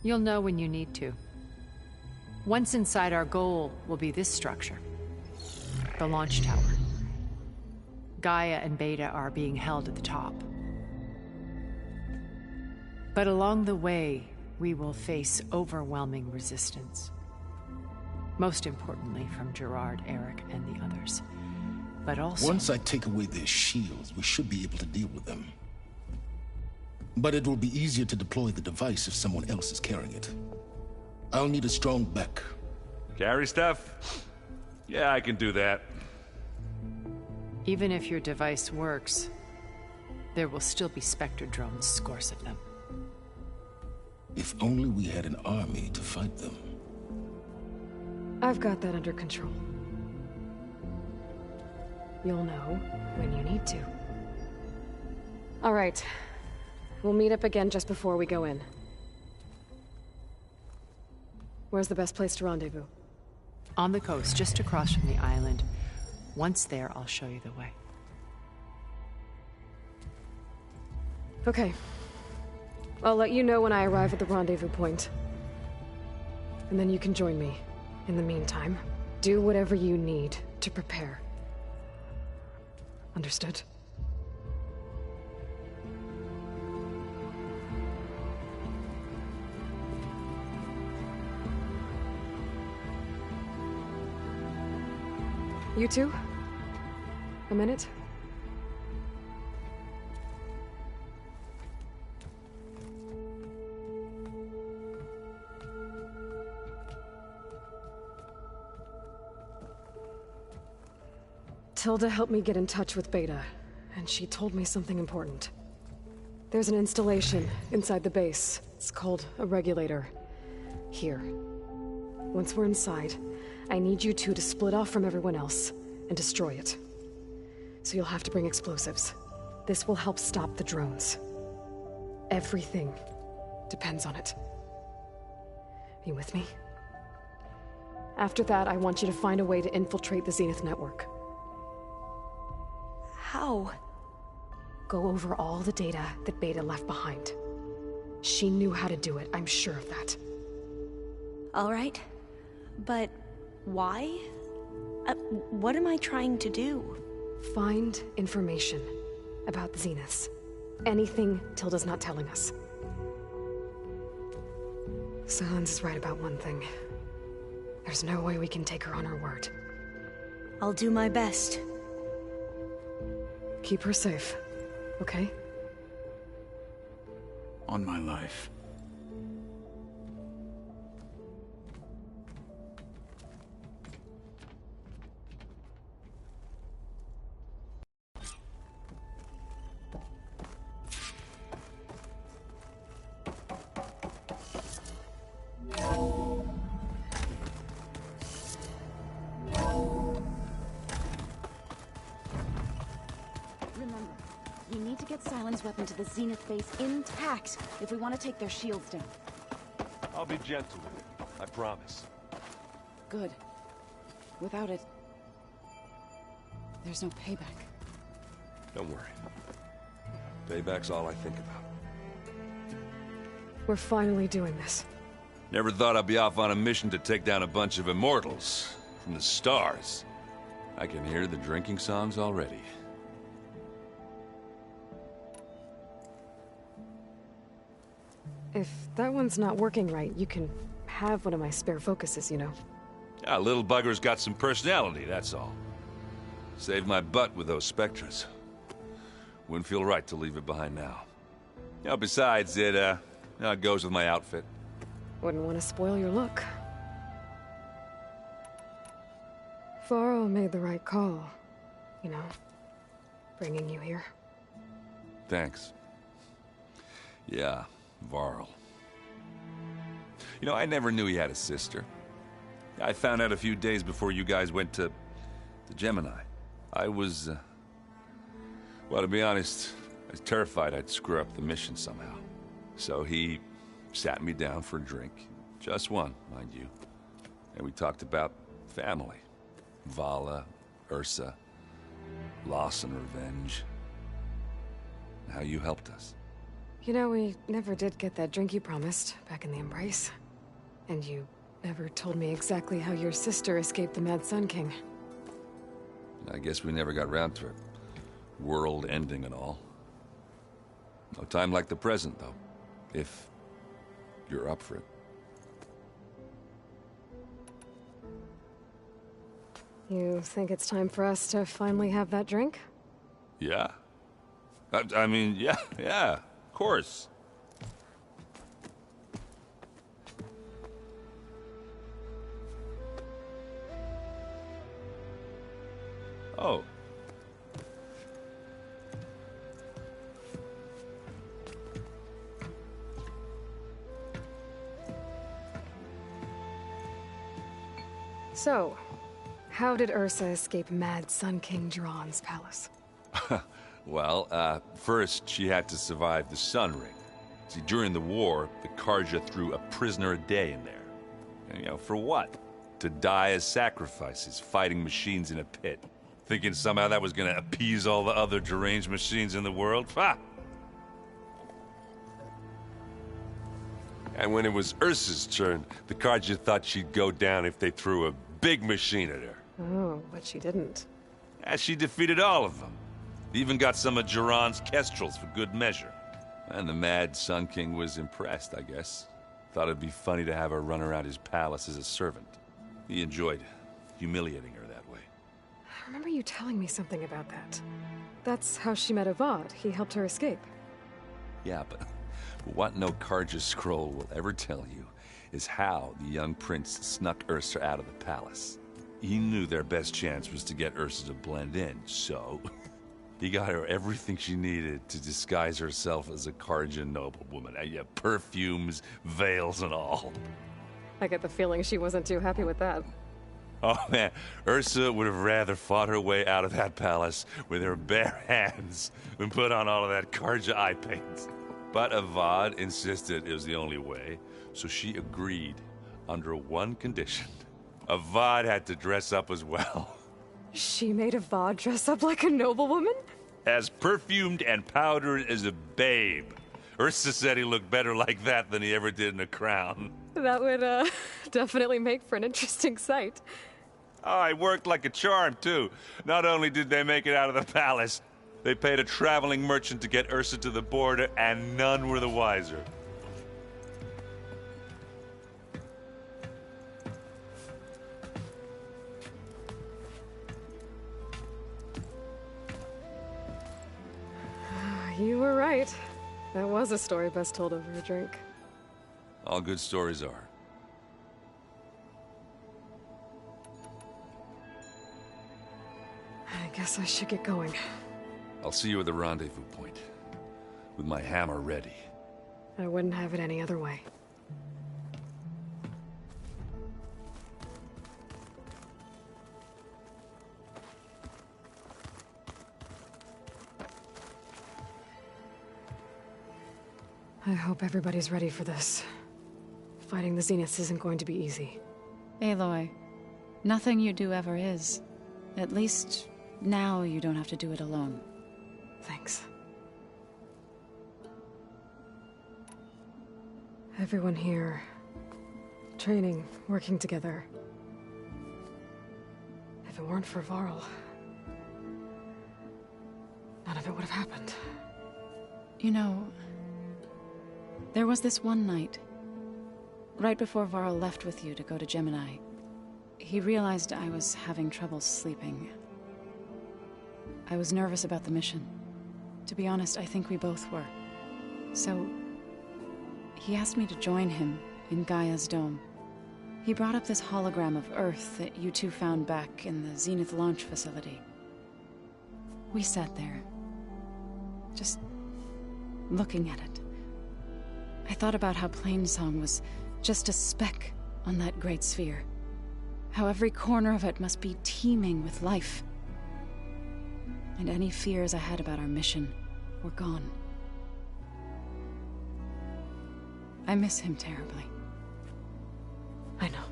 You'll know when you need to. Once inside, our goal will be this structure. The launch tower. Gaia and Beta are being held at the top. But along the way, we will face overwhelming resistance. Most importantly from Gerard, Eric, and the others. But also... Once I take away their shields, we should be able to deal with them. But it will be easier to deploy the device if someone else is carrying it. I'll need a strong back. Carry stuff? Yeah, I can do that. Even if your device works, there will still be Spectre drones, scores of them. If only we had an army to fight them. I've got that under control. You'll know when you need to. All right. We'll meet up again just before we go in. Where's the best place to rendezvous? On the coast, just across from the island. Once there, I'll show you the way. Okay. I'll let you know when I arrive at the rendezvous point. And then you can join me. In the meantime, do whatever you need to prepare. Understood? You two? A minute? Tilda helped me get in touch with Beta, and she told me something important. There's an installation inside the base. It's called a regulator. Here. Once we're inside, I need you two to split off from everyone else and destroy it. So you'll have to bring explosives. This will help stop the drones. Everything depends on it. You with me? After that, I want you to find a way to infiltrate the Zenith network. How? Go over all the data that Beta left behind. She knew how to do it, I'm sure of that. All right. But why? What am I trying to do? Find information about the Zeniths. Anything Tilda's not telling us. Silence is right about one thing. There's no way we can take her on her word. I'll do my best. Keep her safe, okay? On my life. Remember, we need to get Silent's weapon to the Zenith base intact if we want to take their shields down. I'll be gentle with it, I promise. Good. Without it, there's no payback. Don't worry. Payback's all I think about. We're finally doing this. Never thought I'd be off on a mission to take down a bunch of immortals from the stars. I can hear the drinking songs already. If that one's not working right, you can have one of my spare focuses, you know. Yeah, little bugger's got some personality, that's all. Saved my butt with those Spectres. Wouldn't feel right to leave it behind now. You know, besides, it goes with my outfit. Wouldn't want to spoil your look. Varl made the right call. You know, bringing you here. Thanks. Yeah, Varl. You know, I never knew he had a sister. I found out a few days before you guys went to Gemini. I was, well, to be honest, I was terrified I'd screw up the mission somehow. So he sat me down for a drink. Just one, mind you. And we talked about family. Vala, Ursa, loss and revenge. How you helped us. You know, we never did get that drink you promised back in the Embrace. And you never told me exactly how your sister escaped the Mad Sun King. I guess we never got round to it. World ending and all. No time like the present, though. If you're up for it. You think it's time for us to finally have that drink? Yeah. I mean, yeah, of course. Oh. So, how did Ursa escape Mad Sun King Jiran's palace? Well, first she had to survive the Sun Ring. See, during the war, the Karja threw a prisoner a day in there. And, you know, for what? To die as sacrifices, fighting machines in a pit. Thinking somehow that was gonna appease all the other deranged machines in the world? Ha! And when it was Ursa's turn, the Karja thought she'd go down if they threw a big machine at her. Oh, but she didn't. And she defeated all of them. Even got some of Jiran's kestrels for good measure. And the Mad Sun King was impressed, I guess. Thought it'd be funny to have her run around his palace as a servant. He enjoyed humiliating her that way. I remember you telling me something about that. That's how she met Avad. He helped her escape. Yeah, but what no Karja scroll will ever tell you is how the young prince snuck Ursa out of the palace. He knew their best chance was to get Ursa to blend in, so he got her everything she needed to disguise herself as a Karja noblewoman. Yeah, perfumes, veils, and all. I get the feeling she wasn't too happy with that. Oh man, Ursa would have rather fought her way out of that palace with her bare hands than put on all of that Karja eye paint. But Avad insisted it was the only way, so she agreed under one condition. Avad had to dress up as well. She made Avad dress up like a noblewoman? As perfumed and powdered as a babe. Ursa said he looked better like that than he ever did in a crown. That would, definitely make for an interesting sight. Oh, it worked like a charm, too. Not only did they make it out of the palace, they paid a traveling merchant to get Ursa to the border, and none were the wiser. You were right. That was a story best told over a drink. All good stories are. I guess I should get going. I'll see you at the rendezvous point, with my hammer ready. I wouldn't have it any other way. I hope everybody's ready for this. Fighting the Zeniths isn't going to be easy. Aloy, nothing you do ever is. At least, now you don't have to do it alone. Thanks. Everyone here, training, working together. If it weren't for Varl, none of it would have happened. You know, there was this one night, right before Varl left with you to go to Gemini. He realized I was having trouble sleeping. I was nervous about the mission. To be honest, I think we both were. So, he asked me to join him in Gaia's dome. He brought up this hologram of Earth that you two found back in the Zenith launch facility. We sat there, just looking at it. I thought about how Plainsong was just a speck on that great sphere. How every corner of it must be teeming with life. And any fears I had about our mission were gone. I miss him terribly. I know.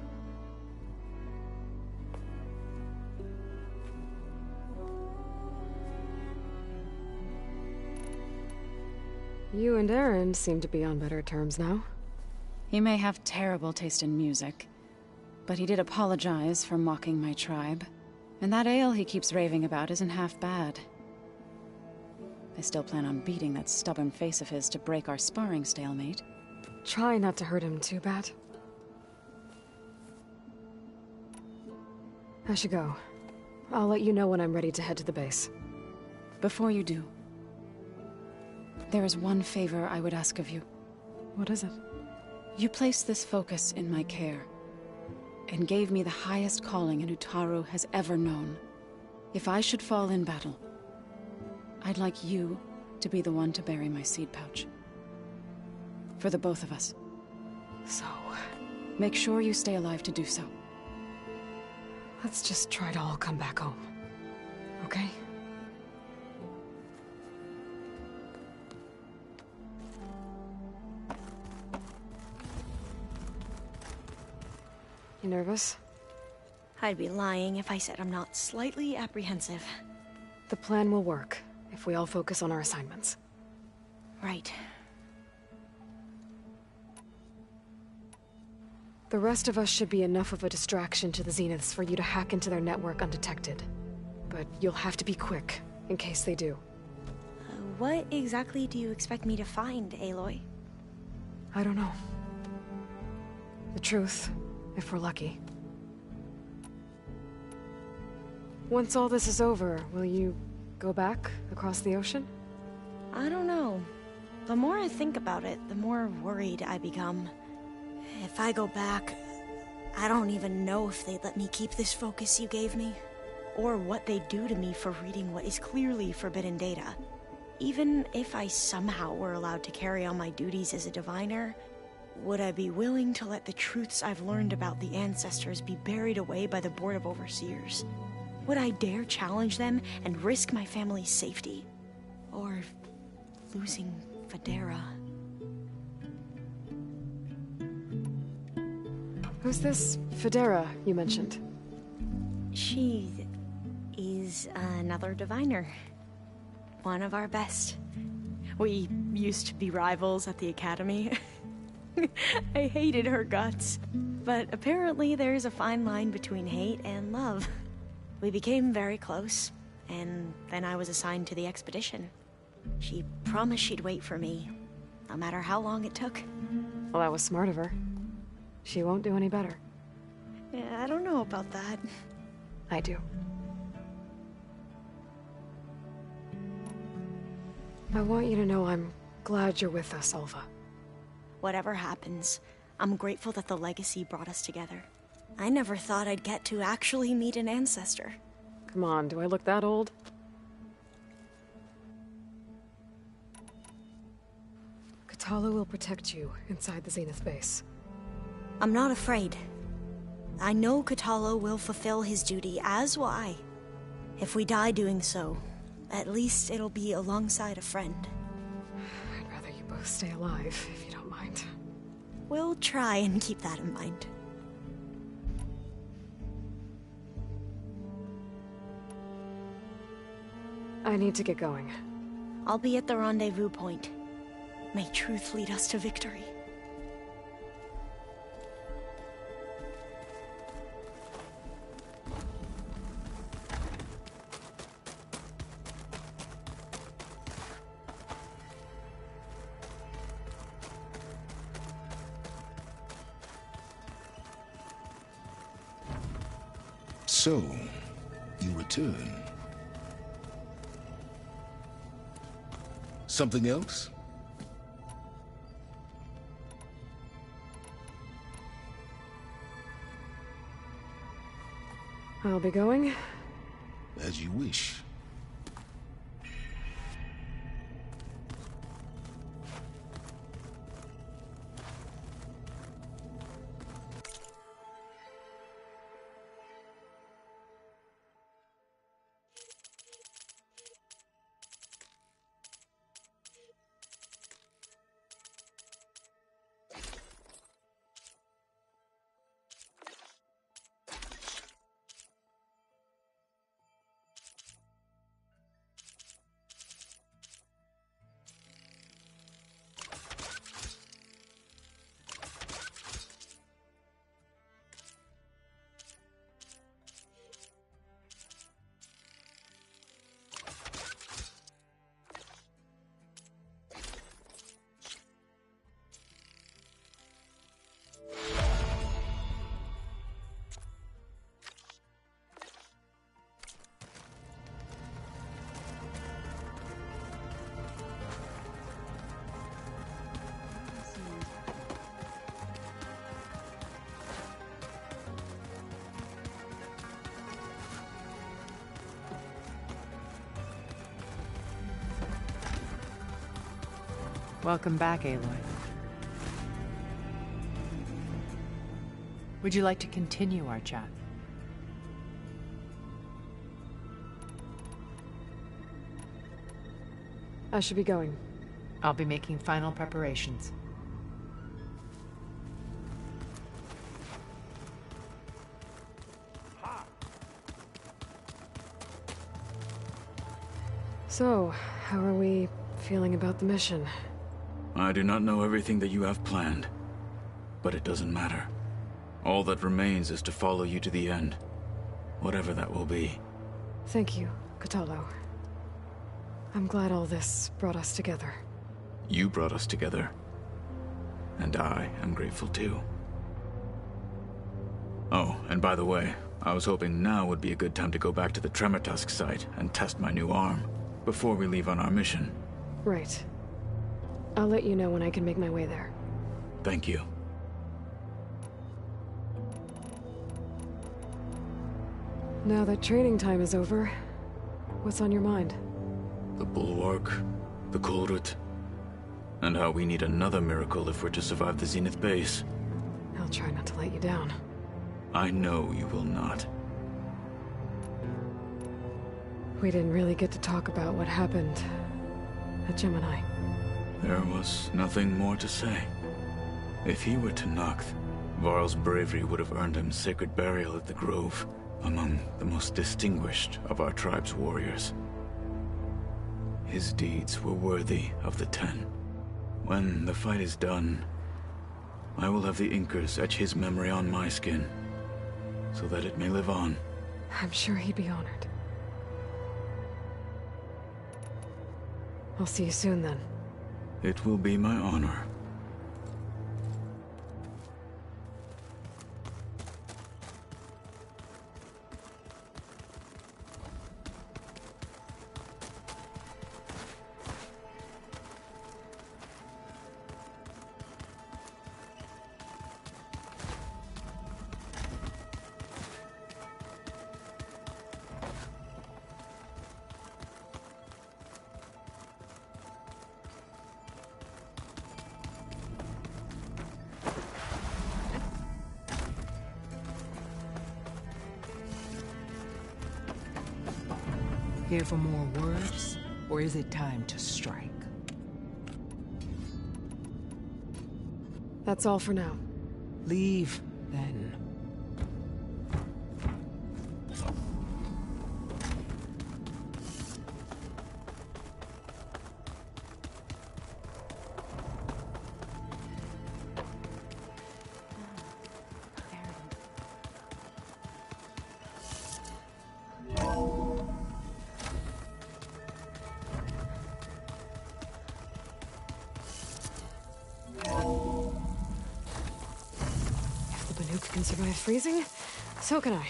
You and Aaron seem to be on better terms now. He may have terrible taste in music, but he did apologize for mocking my tribe. And that ale he keeps raving about isn't half bad. I still plan on beating that stubborn face of his to break our sparring stalemate. Try not to hurt him too bad. I should go. I'll let you know when I'm ready to head to the base. Before you do, there is one favor I would ask of you. What is it? You placed this focus in my care, and gave me the highest calling an Utaru has ever known. If I should fall in battle, I'd like you to be the one to bury my seed pouch. For the both of us. So... make sure you stay alive to do so. let's just try to all come back home. Okay? You nervous? I'd be lying if I said I'm not slightly apprehensive. The plan will work, if we all focus on our assignments. Right. The rest of us should be enough of a distraction to the Zeniths for you to hack into their network undetected. But you'll have to be quick, in case they do. What exactly do you expect me to find, Aloy? I don't know. The truth, if we're lucky. Once all this is over, will you go back across the ocean? I don't know. The more I think about it, the more worried I become. If I go back, I don't even know if they'd let me keep this focus you gave me, or what they'd do to me for reading what is clearly forbidden data. Even if I somehow were allowed to carry on my duties as a diviner, would I be willing to let the truths I've learned about the ancestors be buried away by the Board of Overseers? Would I dare challenge them and risk my family's safety? Or losing Federa? Who's this Federa you mentioned? She is another diviner. One of our best. We used to be rivals at the academy. I hated her guts. But apparently there's a fine line between hate and love. We became very close, and then I was assigned to the expedition. She promised she'd wait for me, no matter how long it took. Well, that was smart of her. She won't do any better. Yeah, I don't know about that. I do. I want you to know I'm glad you're with us, Alva. Whatever happens, I'm grateful that the legacy brought us together. I never thought I'd get to actually meet an ancestor. Come on, do I look that old? Katala will protect you inside the Zenith base. I'm not afraid. I know Katala will fulfill his duty, as will I. If we die doing so, at least it'll be alongside a friend. I'd rather you both stay alive, if you don't mind. We'll try and keep that in mind. I need to get going. I'll be at the rendezvous point. May truth lead us to victory. So, you return. Something else? I'll be going. As you wish. Welcome back, Aloy. Would you like to continue our chat? I should be going. I'll be making final preparations. So, how are we feeling about the mission? I do not know everything that you have planned, but it doesn't matter. All that remains is to follow you to the end, whatever that will be. Thank you, Kotallo. I'm glad all this brought us together. You brought us together, and I am grateful too. Oh, and by the way, I was hoping now would be a good time to go back to the Tremortusk site and test my new arm, before we leave on our mission. Right. I'll let you know when I can make my way there. Thank you. Now that training time is over, what's on your mind? The Bulwark, the Kulrut, and how we need another miracle if we're to survive the Zenith base. I'll try not to let you down. I know you will not. We didn't really get to talk about what happened at Gemini. There was nothing more to say. If he were Tenakth, Varl's bravery would have earned him sacred burial at the Grove, among the most distinguished of our tribe's warriors. His deeds were worthy of the Ten. When the fight is done, I will have the Inkers etch his memory on my skin, so that it may live on. I'm sure he'd be honored. I'll see you soon then. It will be my honor. Here for more words, or is it time to strike? That's all for now. Leave, then. If the Banuk can survive freezing, so can I.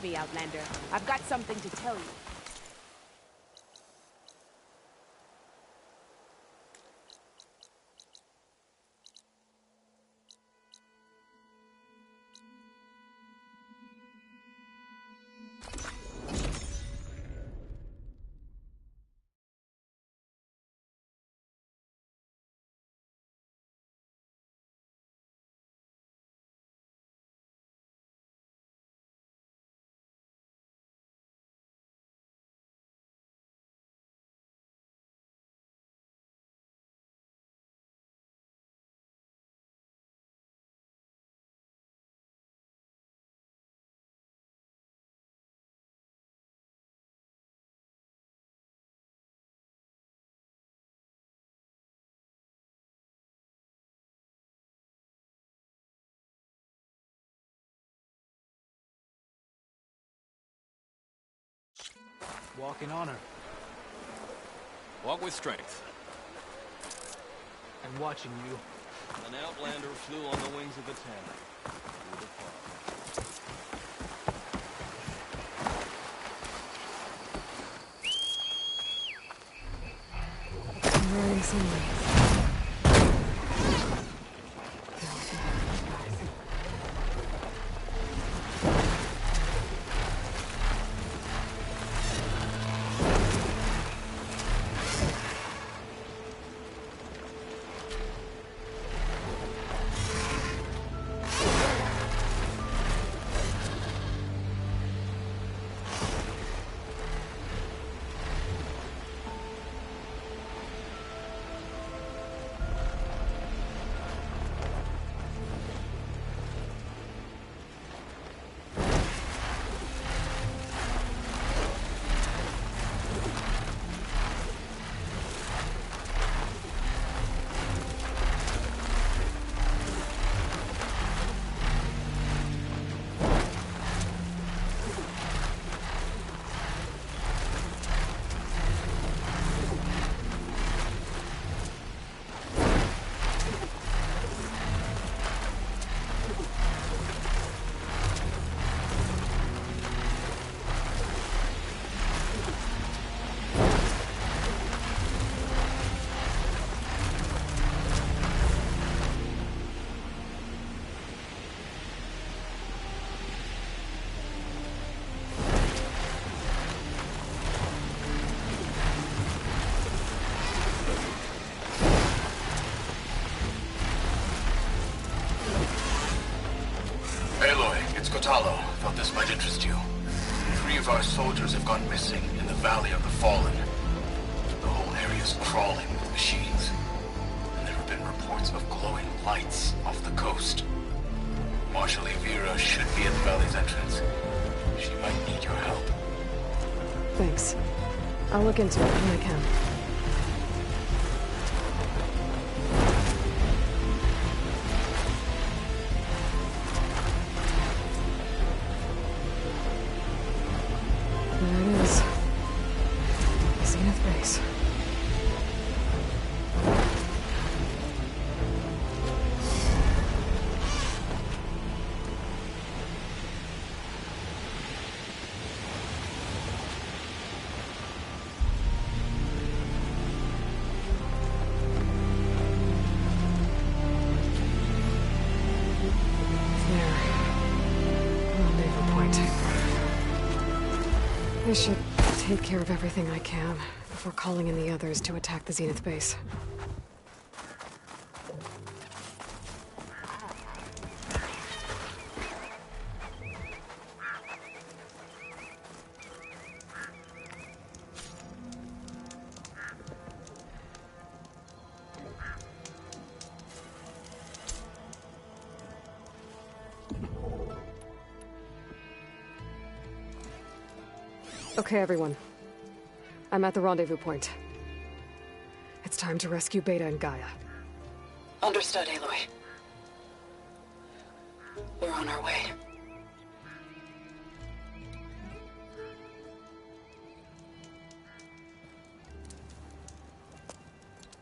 me, Outlander. I've got something to tell you. Walking on her. Walk with strength. I'm watching you. An Outlander flew on the wings of the Tanner. Through the fog. I'm wearing some wings. Thought this might interest you. 3 of our soldiers have gone missing in the Valley of the Fallen. The whole area is crawling with machines. And there have been reports of glowing lights off the coast. Marshal Evira should be at the valley's entrance. She might need your help. Thanks. I'll look into it when I can. There it is. Zenith Base. I should take care of everything I can before calling in the others to attack the Zenith base. Okay, everyone. I'm at the rendezvous point. It's time to rescue Beta and Gaia. Understood, Aloy. We're on our way.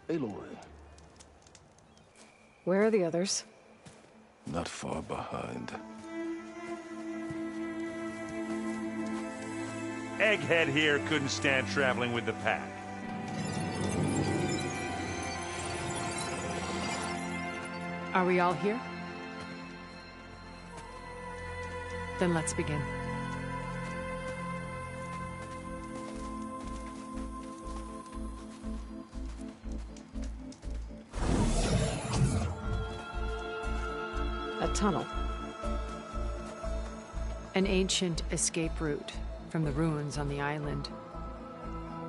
Aloy. Where are the others? Not far behind. egghead here couldn't stand traveling with the pack. Are we all here? Then let's begin. A tunnel. An ancient escape route from the ruins on the island.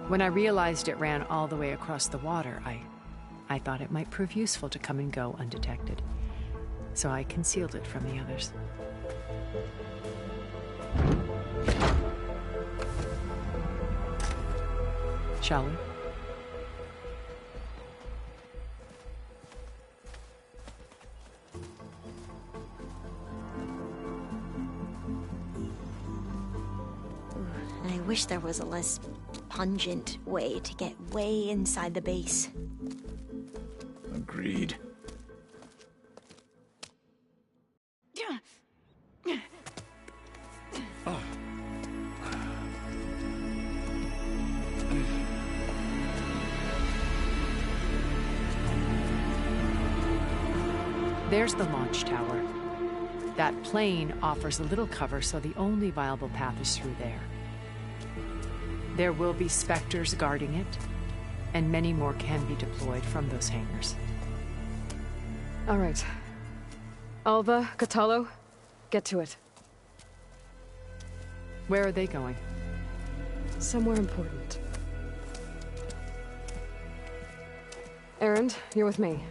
When I realized it ran all the way across the water, I thought it might prove useful to come and go undetected. So I concealed it from the others. Shall we? I wish there was a less pungent way to get way inside the base. Agreed. There's the launch tower. That plane offers a little cover, so the only viable path is through there. There will be Spectres guarding it, and many more can be deployed from those hangars. All right. Alva, Catalo, get to it. Where are they going? Somewhere important. Erend, you're with me.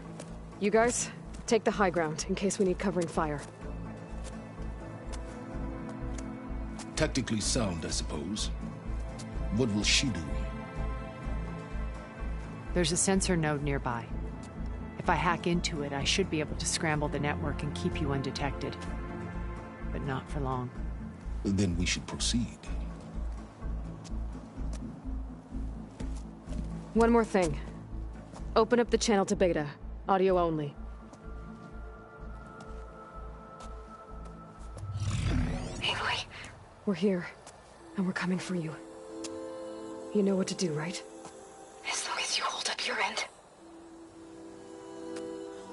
You guys, take the high ground in case we need covering fire. Tactically sound, I suppose. What will she do? There's a sensor node nearby. If I hack into it, I should be able to scramble the network and keep you undetected. But not for long. Then we should proceed. One more thing. Open up the channel to Beta. Audio only. Aloy, we're here. And we're coming for you. You know what to do, right? As long as you hold up your end.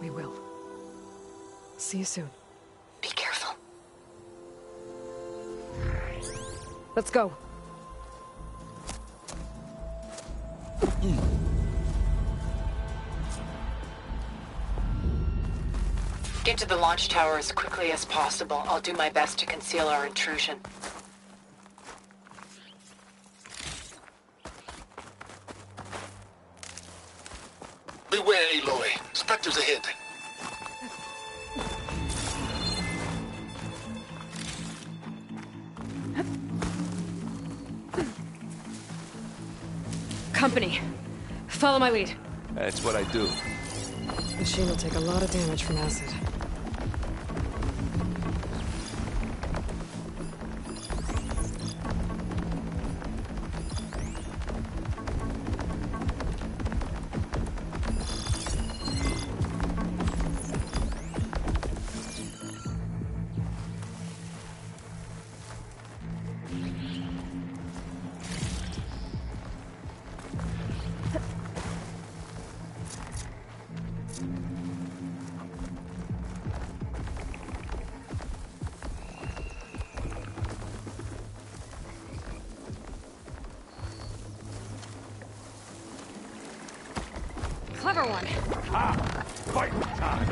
We will. See you soon. Be careful. Let's go. Get to the launch tower as quickly as possible. I'll do my best to conceal our intrusion. Beware, Aloy. Spectres ahead. Company. Follow my lead. That's what I do. Machine will take a lot of damage from acid. Clever one. Ah, fight time.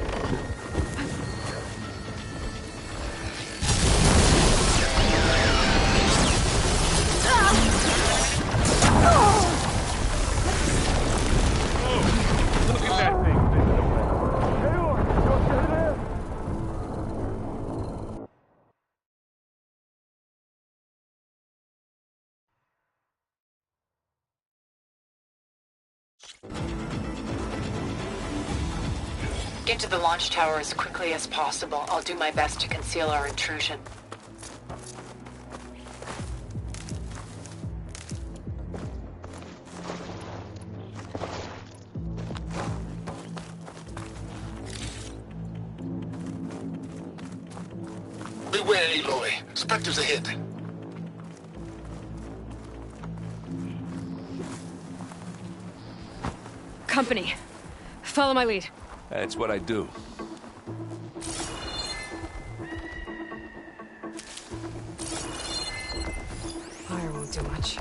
Look at that thing fishing away. Aloy, you okay there? Get to the launch tower as quickly as possible. I'll do my best to conceal our intrusion. Beware, Aloy. Spectres ahead. Company. Follow my lead. That's what I do. Fire won't do much.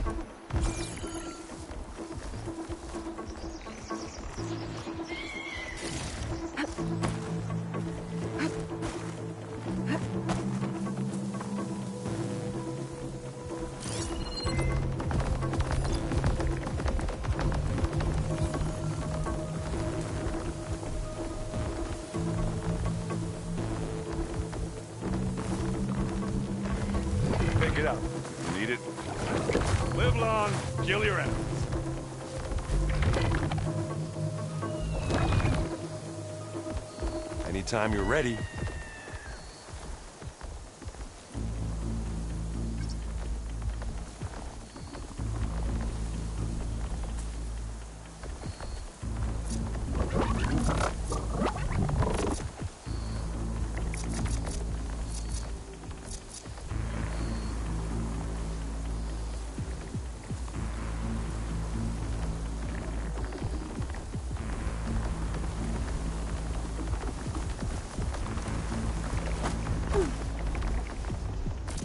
Pick it up. Need it? Live long, kill your enemies. Anytime you're ready.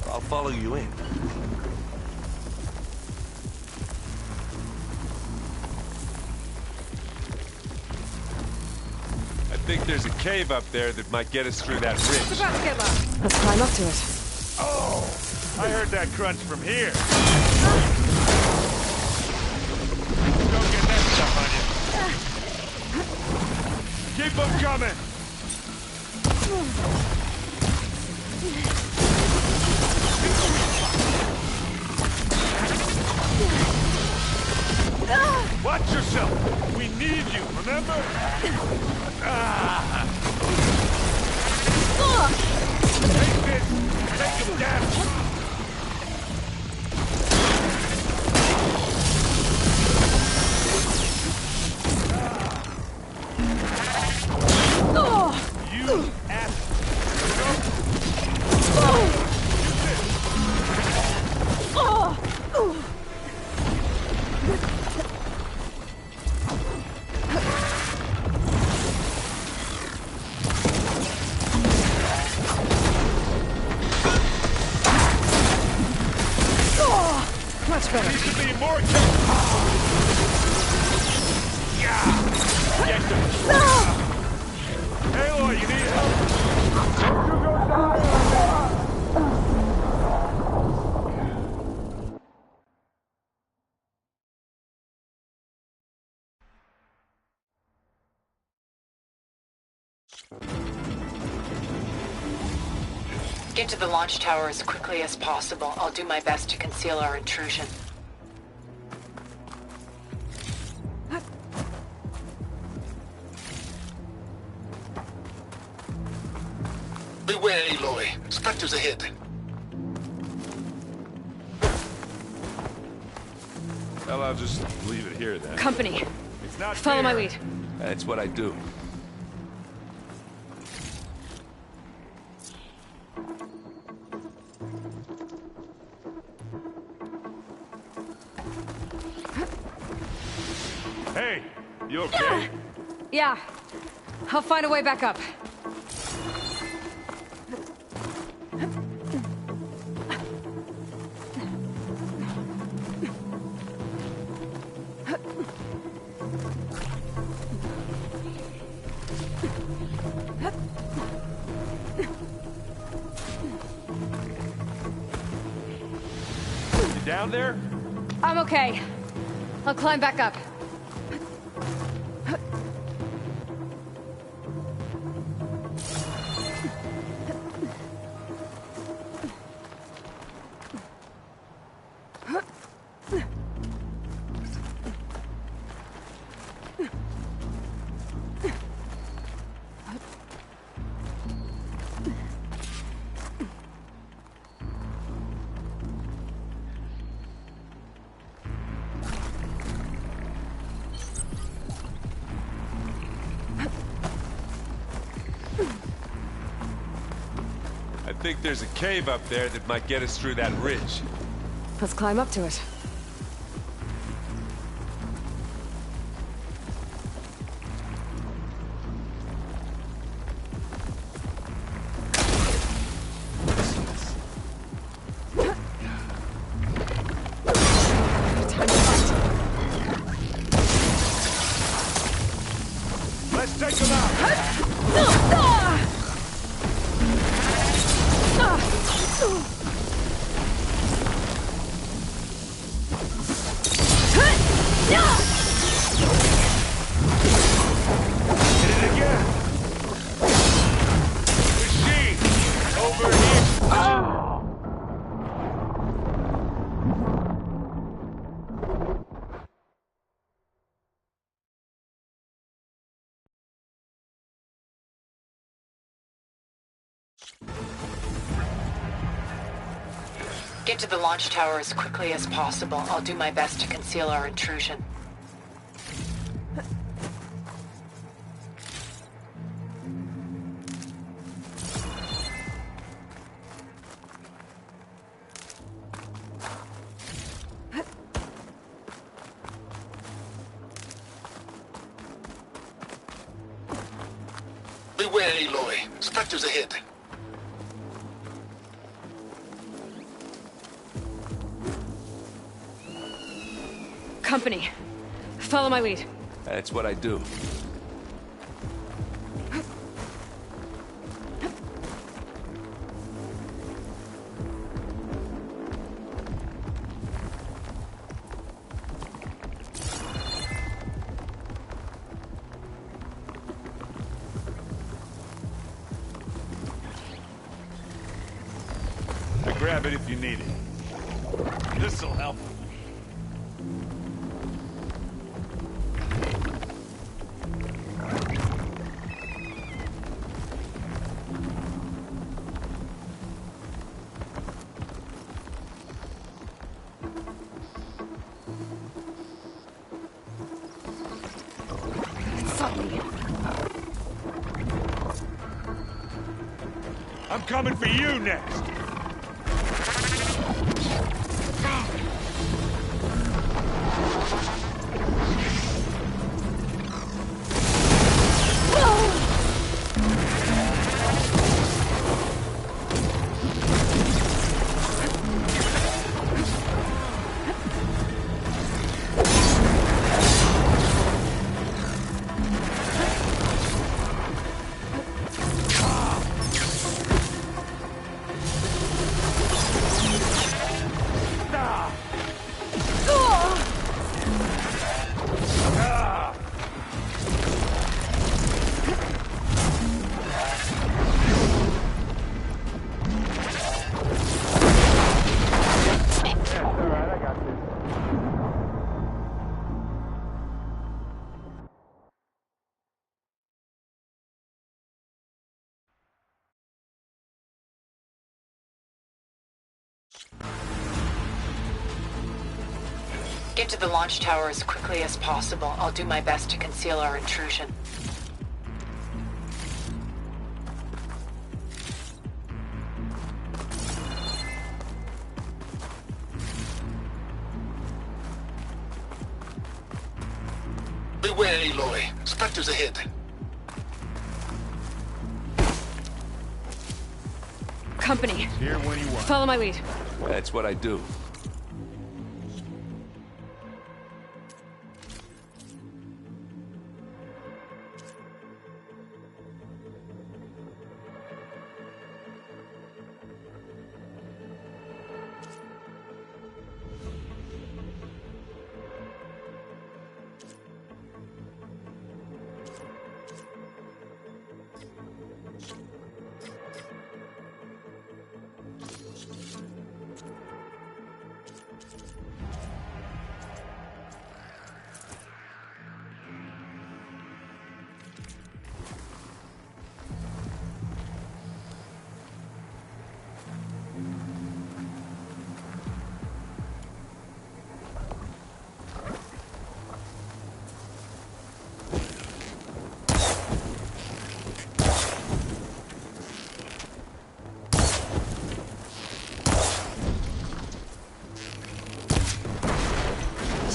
I'll follow you in. I think there's a cave up there that might get us through that ridge. It's about to get loud. Let's climb up to it. Oh! I heard that crunch from here. Don't get that stuff on you. Keep them coming! Watch yourself! We need you, remember? Take this! Take him down! You Much better. need to be more careful. Get them. Aloy, you need help? Don't you go down! Get to the launch tower as quickly as possible. I'll do my best to conceal our intrusion. Beware, Aloy. Spectres ahead. Well, I'll just leave it here then. Company. It's not Follow my fair. lead. That's what I do. Hey, you okay? Yeah. I'll find a way back up. You down there? I'm okay. I'll climb back up. I think there's a cave up there that might get us through that ridge. Let's climb up to it. Hit it again! Machine! Over here! Ah! Get to the launch tower as quickly as possible. I'll do my best to conceal our intrusion. Beware, Aloy. Spectres ahead. Company. Follow my lead. That's what I do. Grab it if you need it. This'll help. I'm coming for you next. Get to the launch tower as quickly as possible. I'll do my best to conceal our intrusion. Beware, Aloy. Spectres ahead. Company. Here when you want. Follow my lead. That's what I do.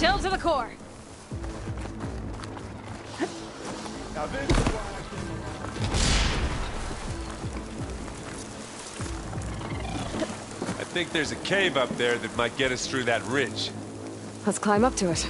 Chill to the core. Now this is why I think there's a cave up there that might get us through that ridge. Let's climb up to it.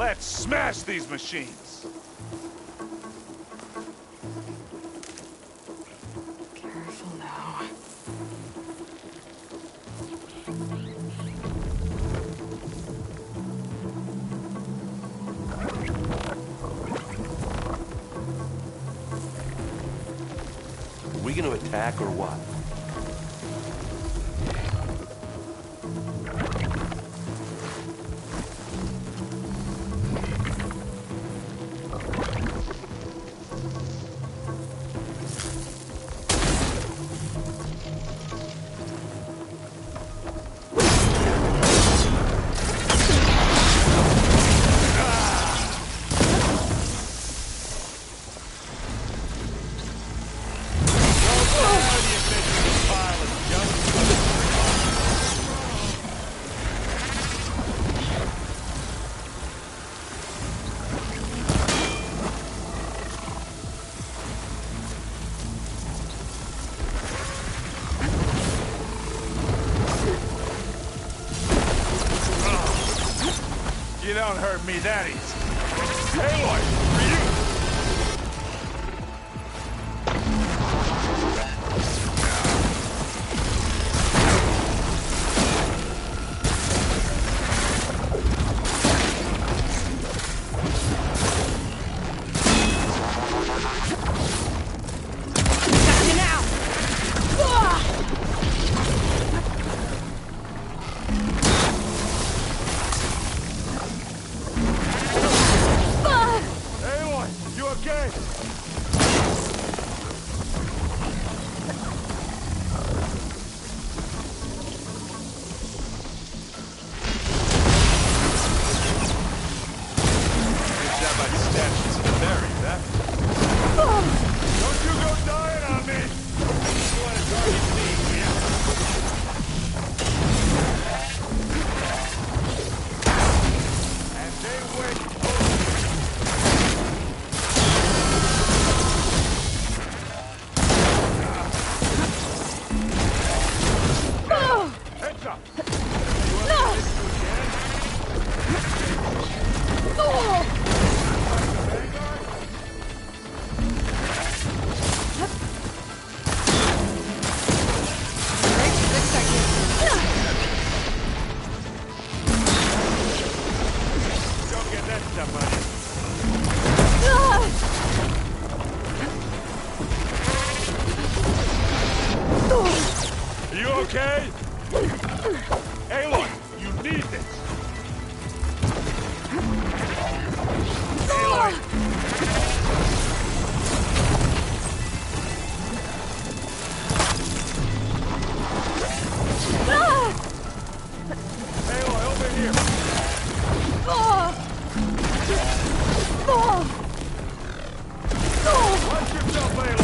Let's smash these machines! Careful now. Are we gonna attack or what? You don't hurt me that easy. Aloy, for you! Are you okay? Aloy, you need this! Aloy! Aloy, over here! Watch yourself, Aloy!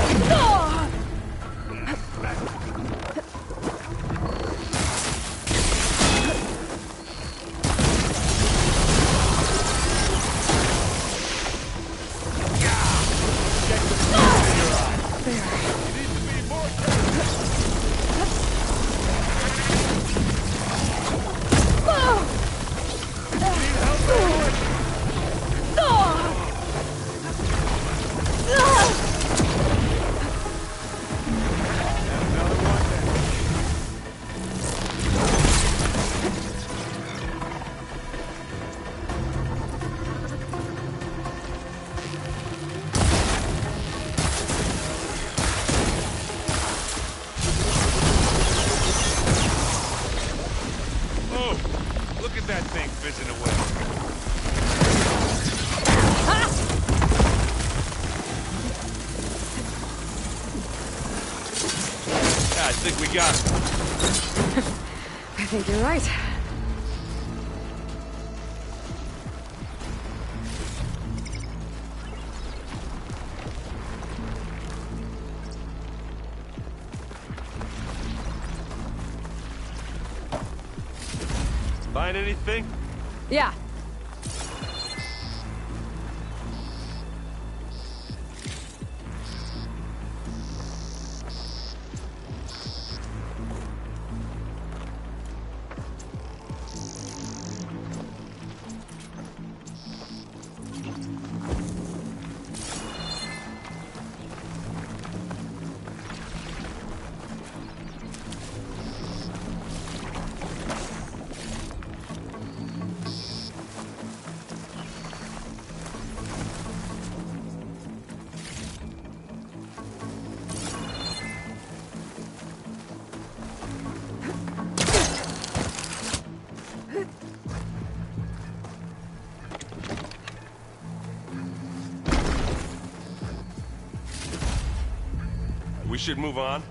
Look at that thing fizzing away. Yeah, I think we got it. I think you're right. Find anything? Yeah. should move on?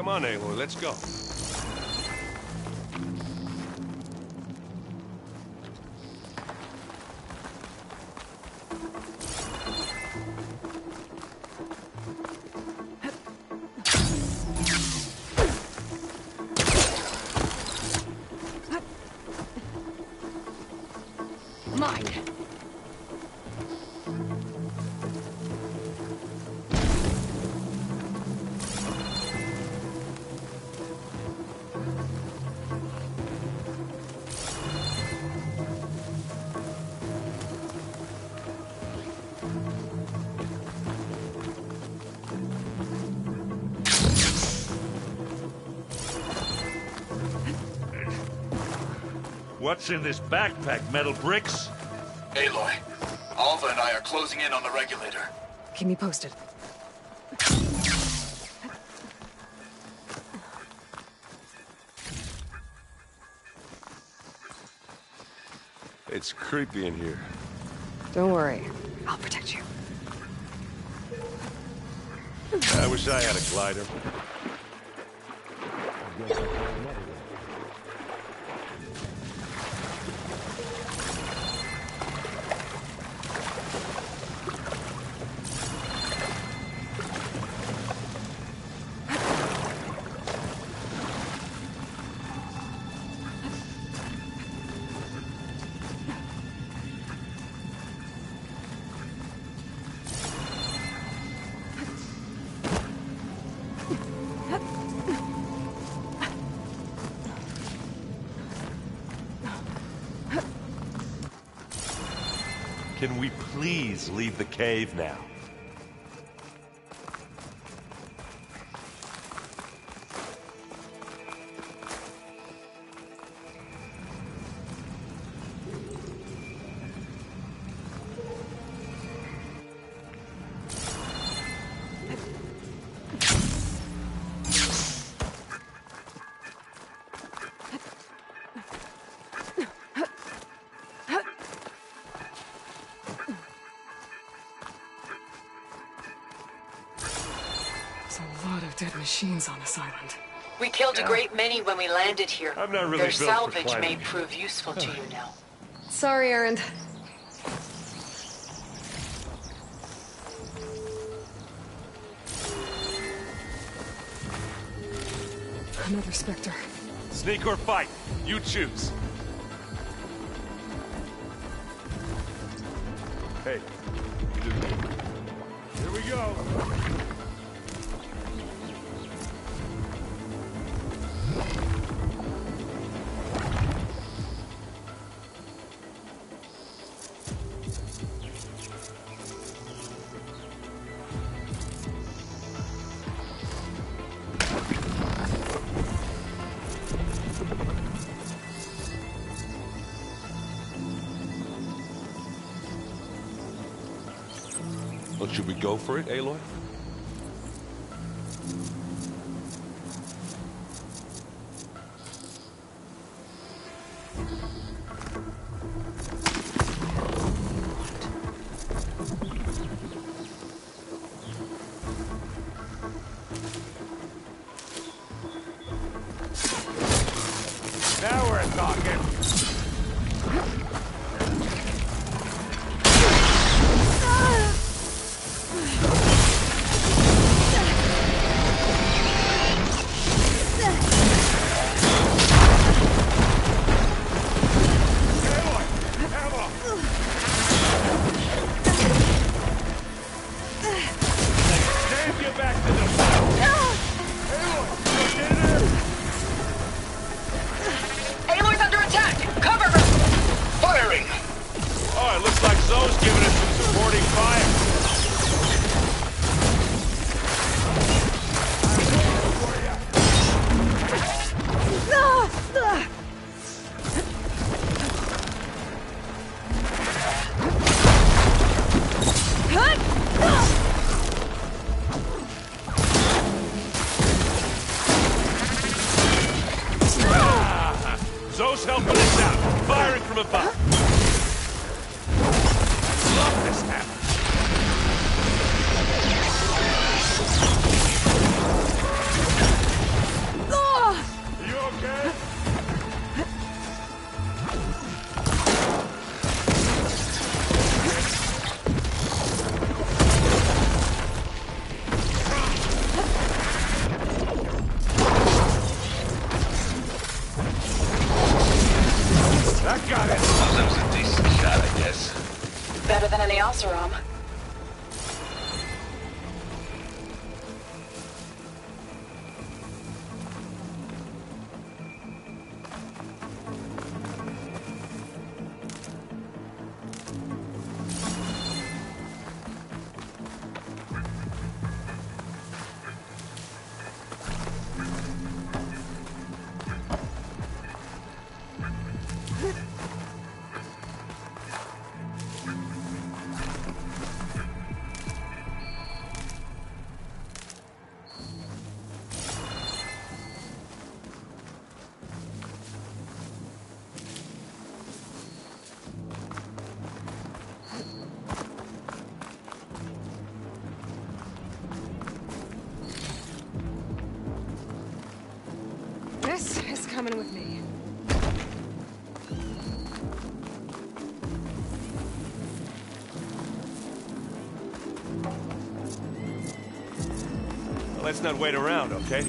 Come on, Aloy, let's go. Mine. What's in this backpack, metal bricks? Aloy, Alva and I are closing in on the regulator. Keep me posted. It's creepy in here. Don't worry. I'll protect you. I wish I had a glider. Can we please leave the cave now? There's a lot of dead machines on this island. We killed a great many when we landed here. I'm not really Their built for salvage climbing. may prove useful to you now. Sorry, Erend. Another Spectre. Sneak or fight, you choose. Hey, Here we go. well, should we go for it, Aloy? Now we're talking. So's helping us out. Firing from above. I love this hammer. Are you okay? I got it. Well, that was a decent shot, I guess. Better than any Oseram. This is coming with me. Well, let's not wait around, okay?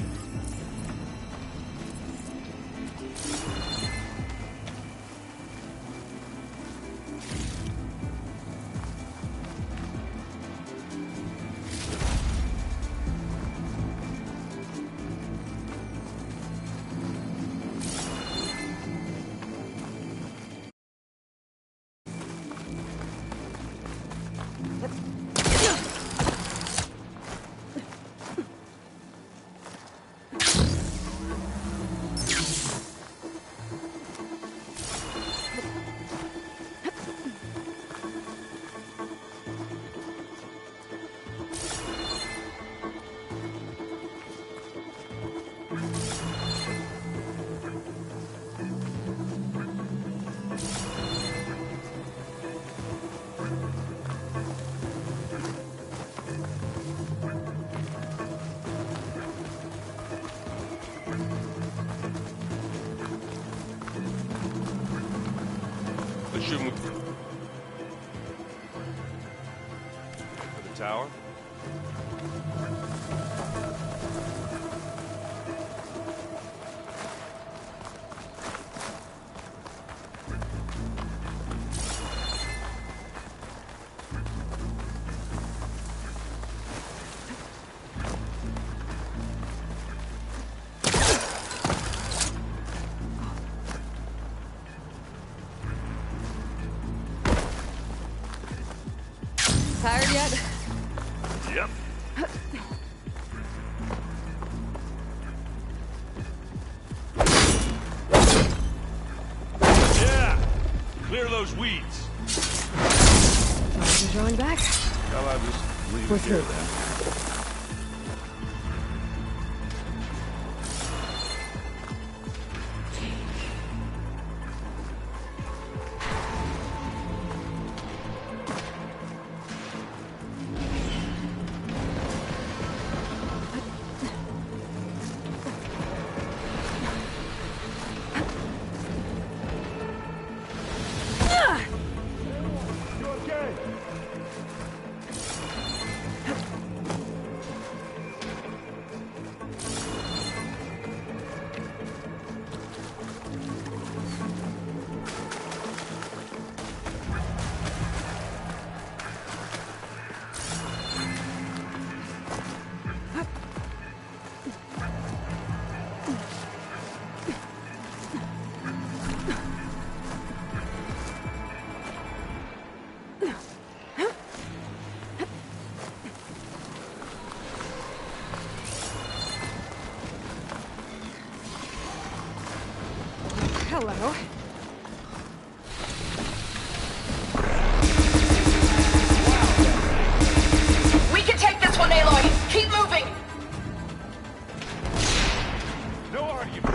Let's shoot him with... For the tower? Tired yet? Yep. Yeah! Clear those weeds. You're drawing back? How about just leave We're it here through. then? You okay? Hello. We can take this one, Aloy! Keep moving! No argument.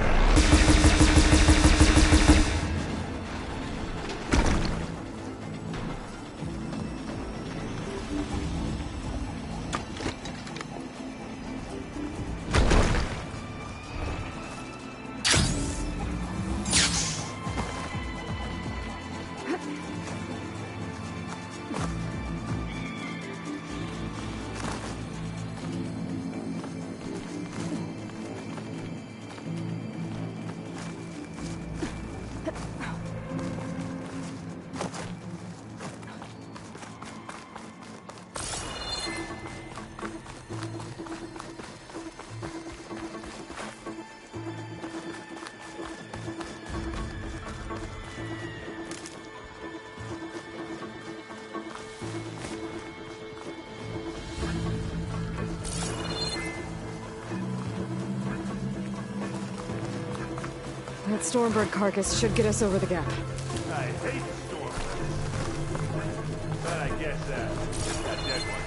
That Stormbird carcass should get us over the gap. I hate Stormbird. But I guess that dead one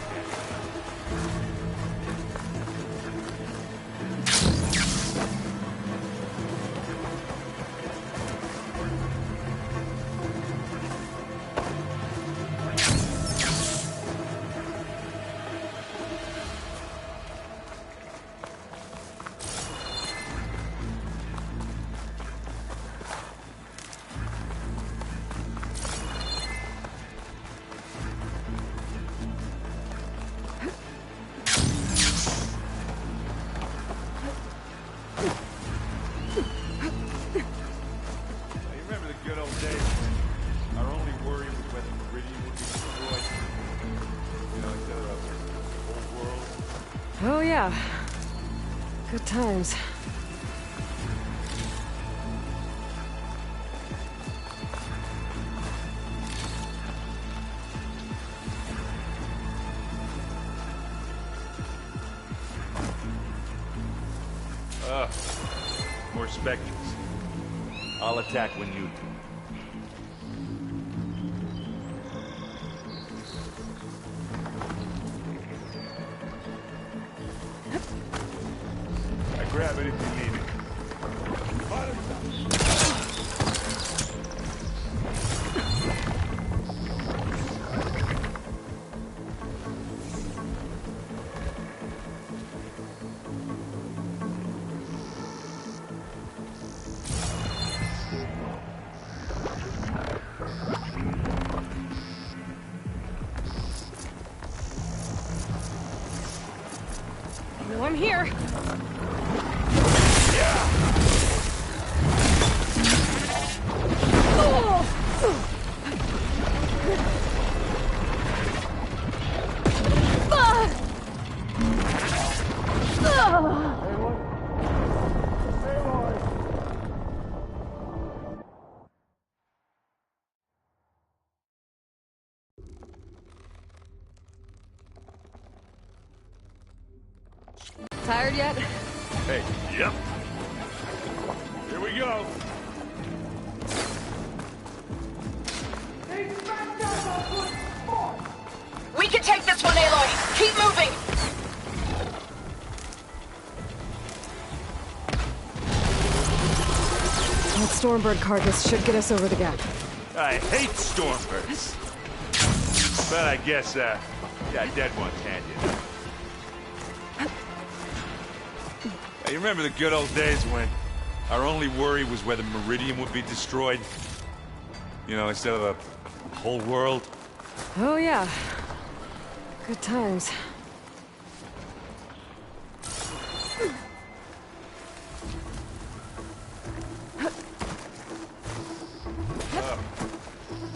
Oh yeah. Good times. More Spectres. I'll attack when you do. Grab it if you need it. Well, I'm here. Tired yet? Hey, yep. Here we go. We can take this one, Aloy! Keep moving! That Stormbird carcass should get us over the gap. I hate Stormbirds. But I guess, dead one's handy. You remember the good old days when our only worry was whether Meridian would be destroyed? You know, instead of the whole world? Oh yeah. Good times.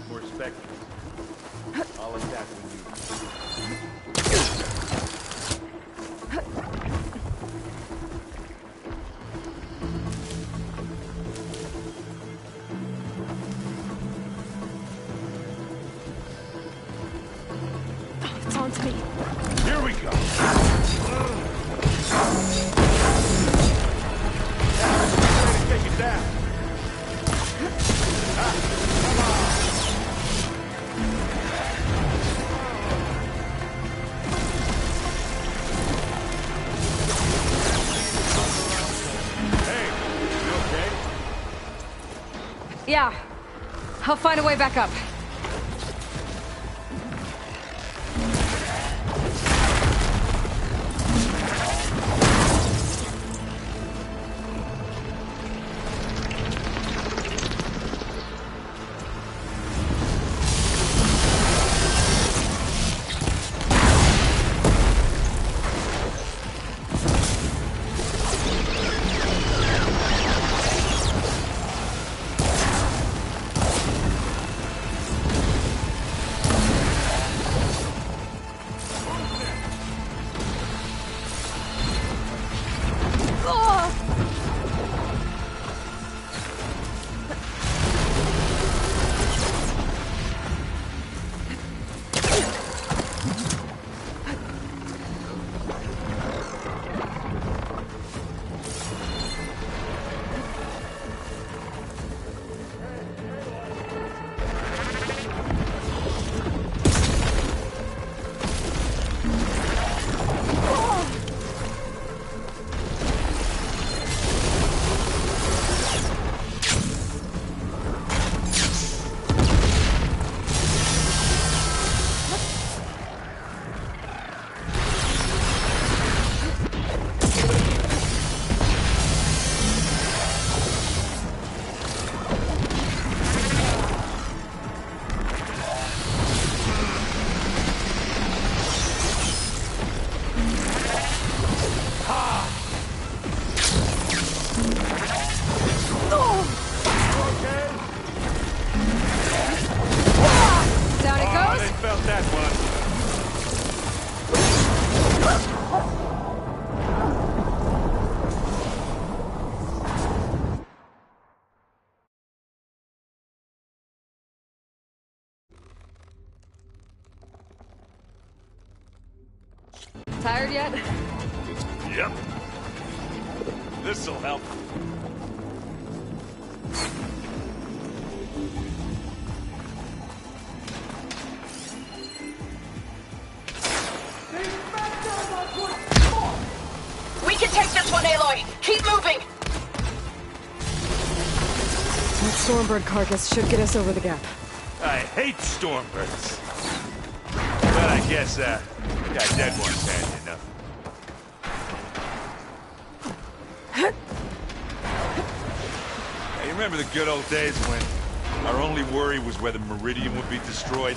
More Spectres. I'll attack when you... It's on to me. Here we go. Take it down. Hey, you okay? Yeah. I'll find a way back up. Tired yet? Yep. This'll help. We can take this one, Aloy! Keep moving! That Stormbird carcass should get us over the gap. I hate Stormbirds. But I guess, got dead ones handy enough. Hey, you remember the good old days when our only worry was whether Meridian would be destroyed?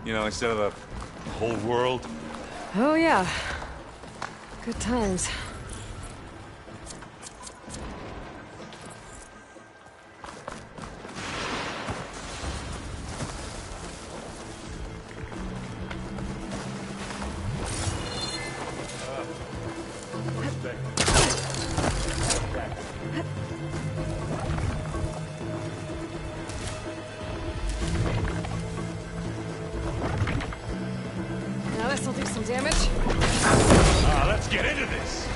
You know, instead of the whole world? Oh yeah. Good times. Now this'll do some damage. Let's get into this.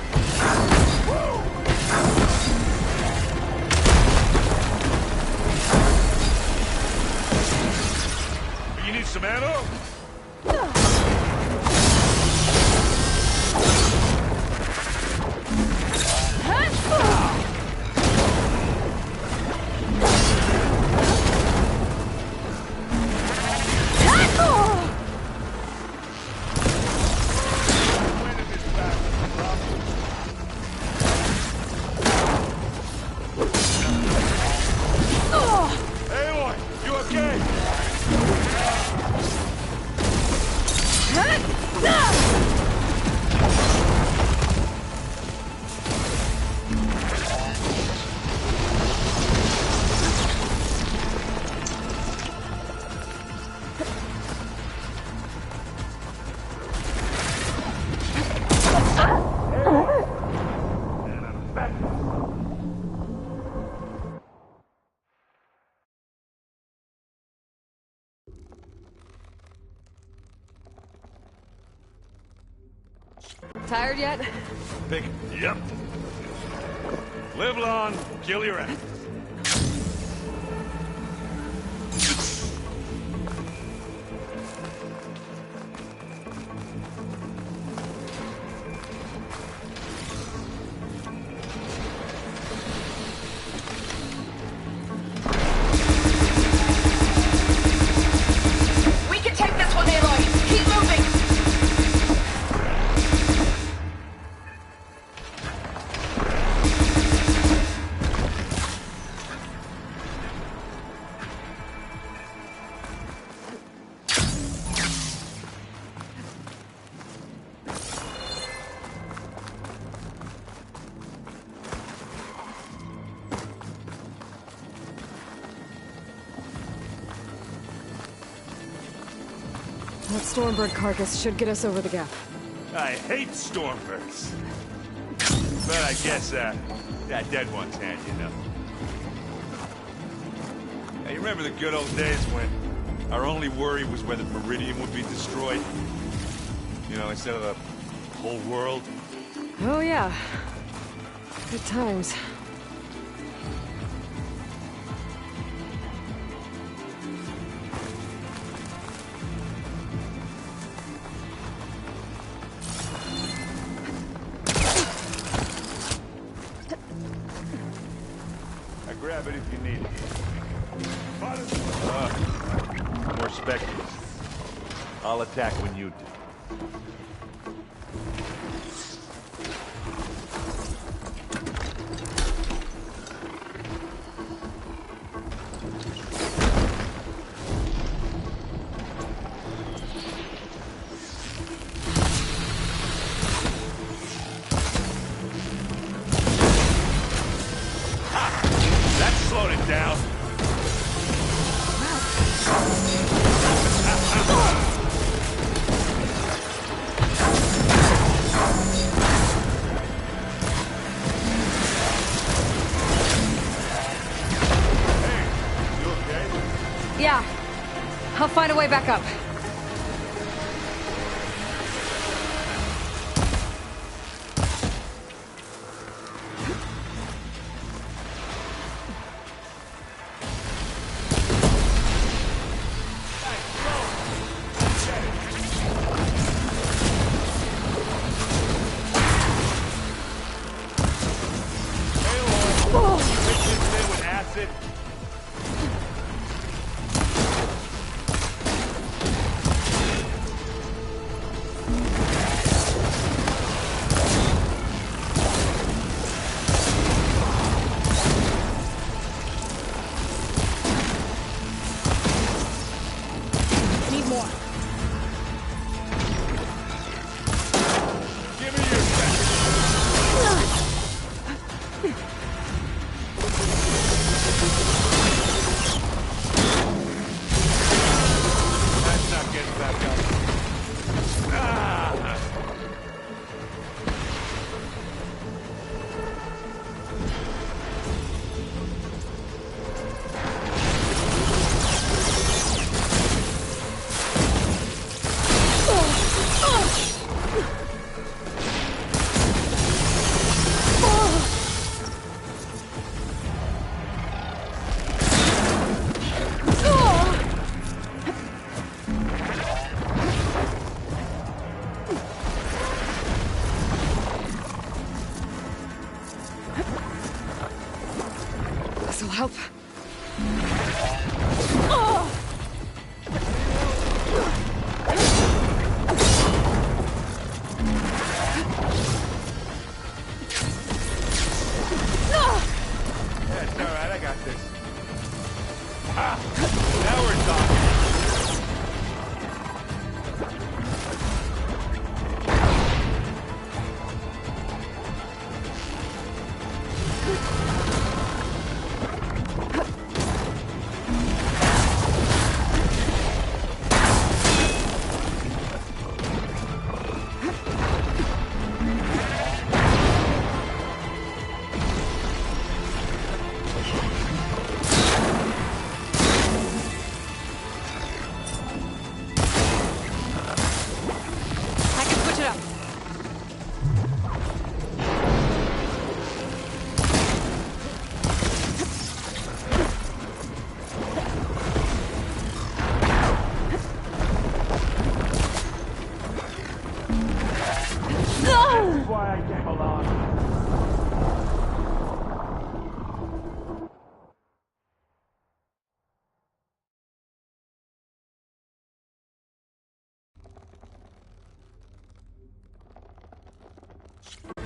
You need some ammo? Aloy, you okay? Tired yet? Yep. Live long, kill your enemy. We can take this one, Aloy! Keep moving! That Stormbird carcass should get us over the gap. I hate Stormbirds. But I guess, got dead ones handy enough. Hey, you remember the good old days when our only worry was whether Meridian would be destroyed? You know, instead of the whole world? Oh yeah. Good times. I grab it if you need it. More specters. I'll attack when you do. That slowed it down. Yeah. I'll find a way back up. This'll help. Yeah, it's alright, I got this. Ah! Now we're talking.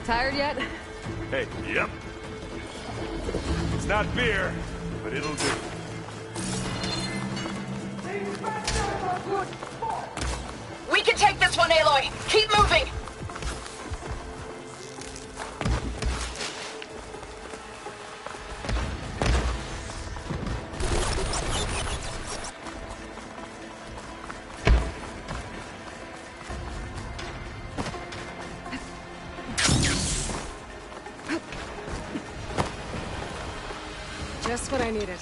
Tired yet? Hey, yep. It's not beer, but it'll do. We can take this one, Aloy. Keep moving. Just what I needed.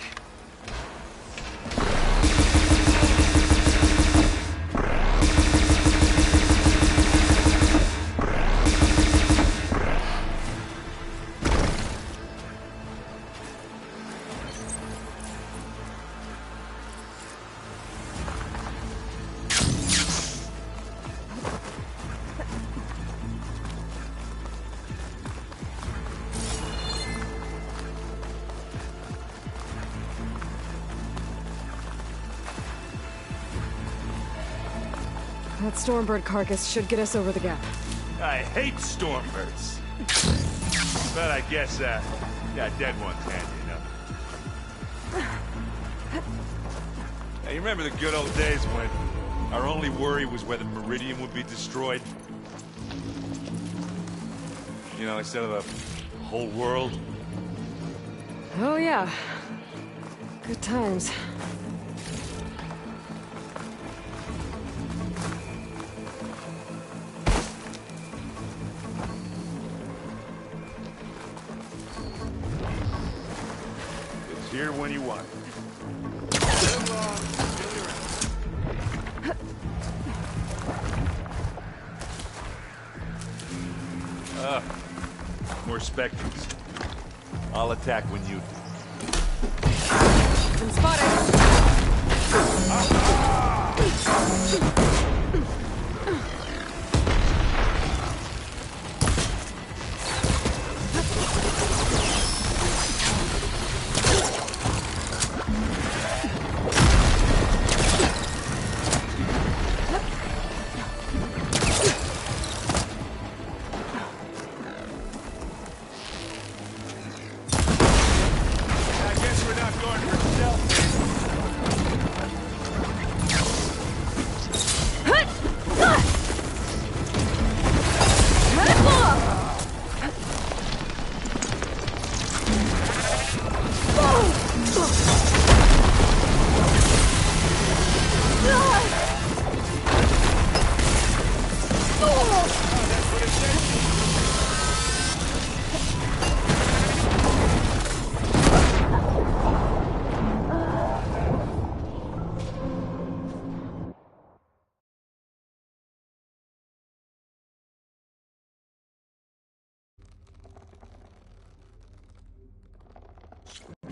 That Stormbird carcass should get us over the gap. I hate Stormbirds. But I guess, yeah, dead one's handy enough. Hey, you remember the good old days when our only worry was whether Meridian would be destroyed? You know, instead of the whole world? Oh yeah. Good times. It's here when you want it. More specters. I'll attack when you... Been spotted!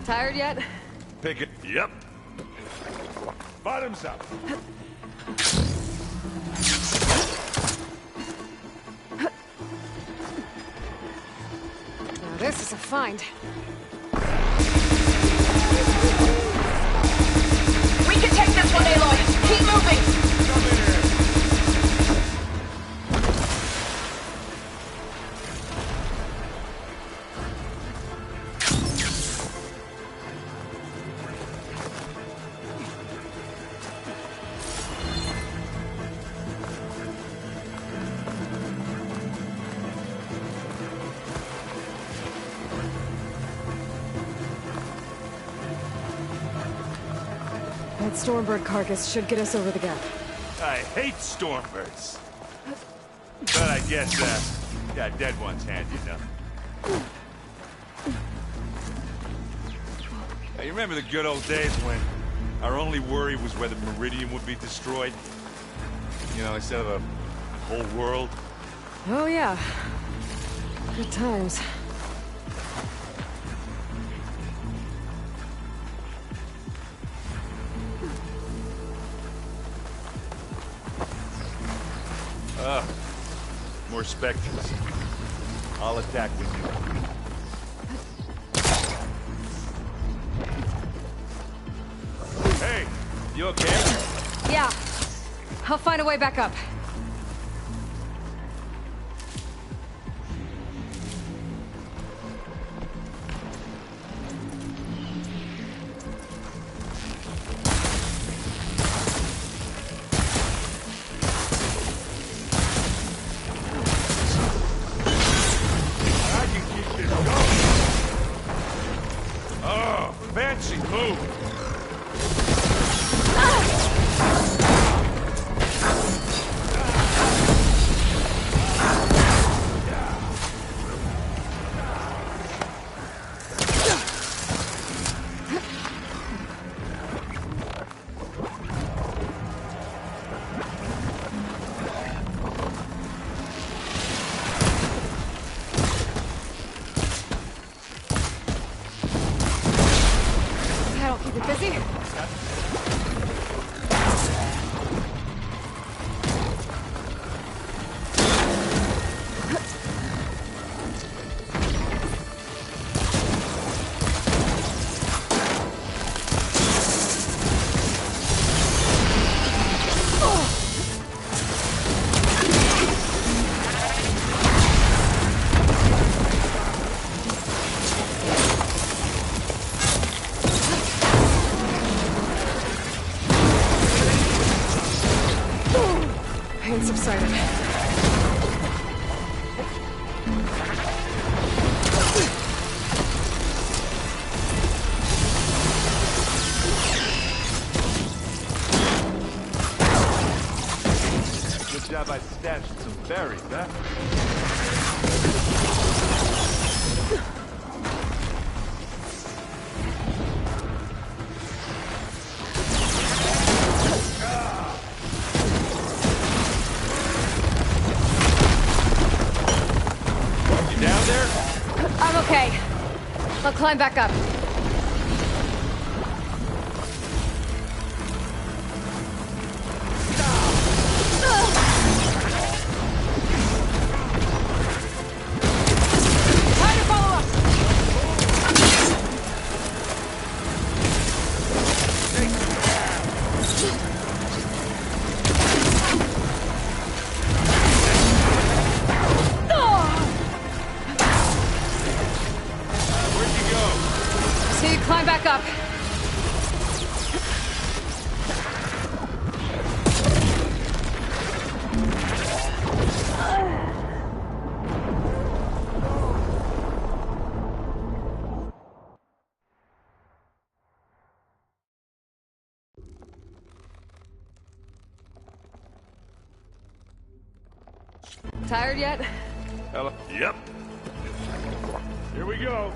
Tired yet? Pick it. Yep. Bottoms up. Now this is a find. That Stormbird carcass should get us over the gap. I hate Stormbirds. But I guess, yeah, dead one's handy enough. Hey, you remember the good old days when our only worry was whether Meridian would be destroyed? You know, instead of a whole world? Oh yeah. Good times. More specters. I'll attack when you... Hey! You okay? Yeah. I'll find a way back up. Fancy move! That'll keep it busy. Pain subsided. Good job I stashed some berries, huh? Down there? I'm okay. I'll climb back up. Time to follow up. So you climb back up. Tired yet? Hello? Yep. Here we go.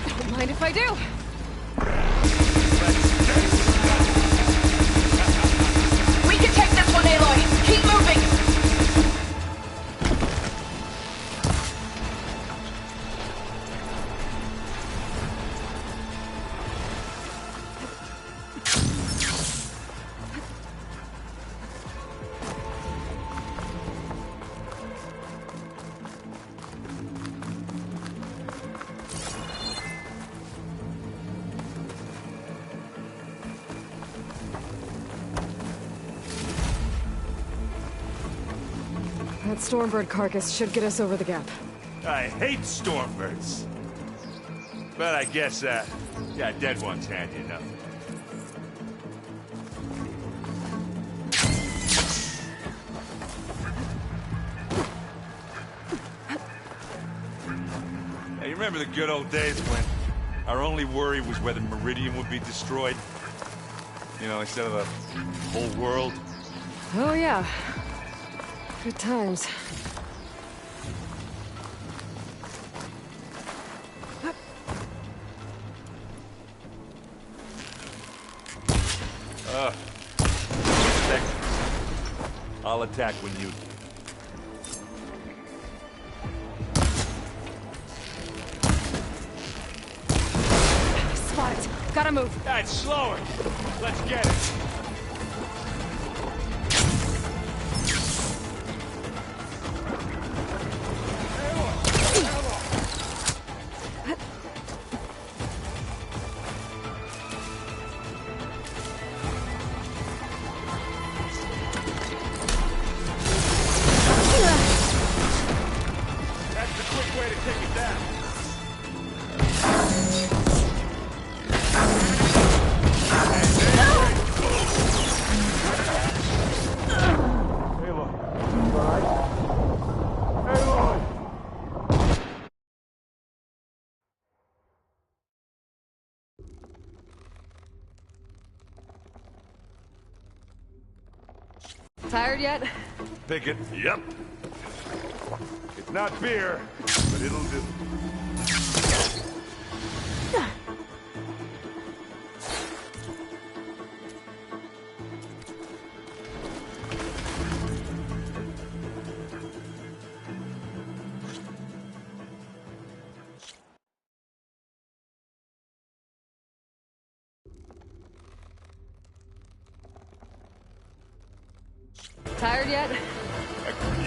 Don't mind if I do. We can take this one, Aloy! Keep moving! That Stormbird carcass should get us over the gap. I hate Stormbirds. But I guess, yeah, dead one's handy enough. remember the good old days when our only worry was whether Meridian would be destroyed? You know, instead of the whole world? Oh, yeah. Good times. I'll attack when you... Spot it. Gotta move. That's slower. Let's get it. Tired yet? Picket. Yep. It's not beer, but it'll do. Tired yet?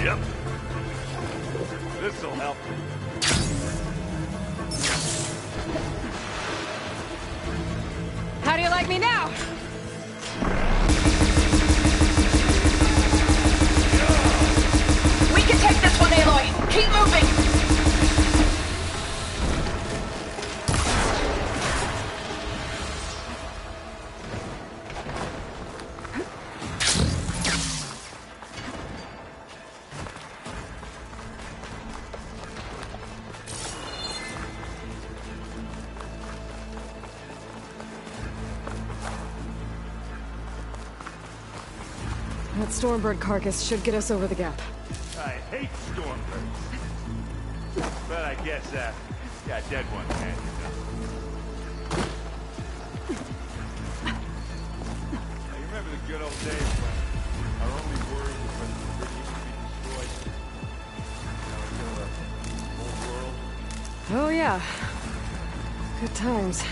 Yep. This'll help. How do you like me now? We can take this one, Aloy. Keep moving. That Stormbird carcass should get us over the gap. I hate Stormbirds. But I guess, yeah, dead ones, man. Now, you remember the good old days when our only worry was whether the Meridian would be destroyed? You know, the whole world? Oh, yeah. Good times.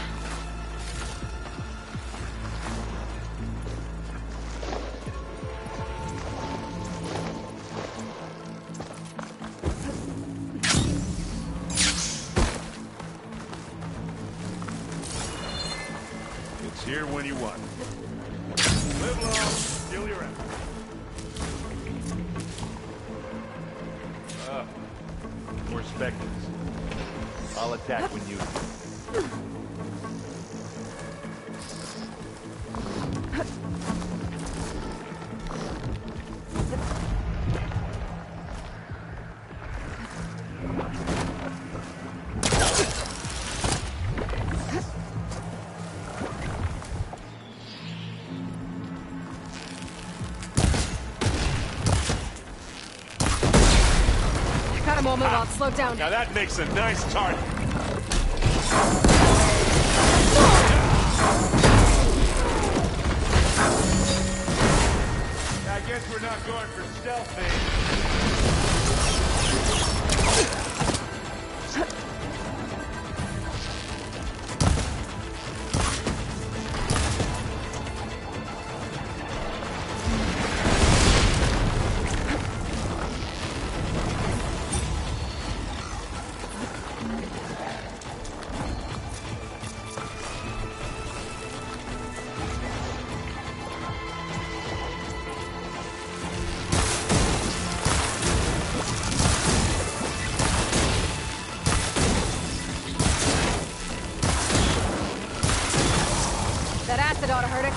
Here when you want. Live long, still your end. More specters. I'll attack when you... Moment, I'll slow down. Now that makes a nice target. I guess we're not going for stealth, That acid ought to hurt it.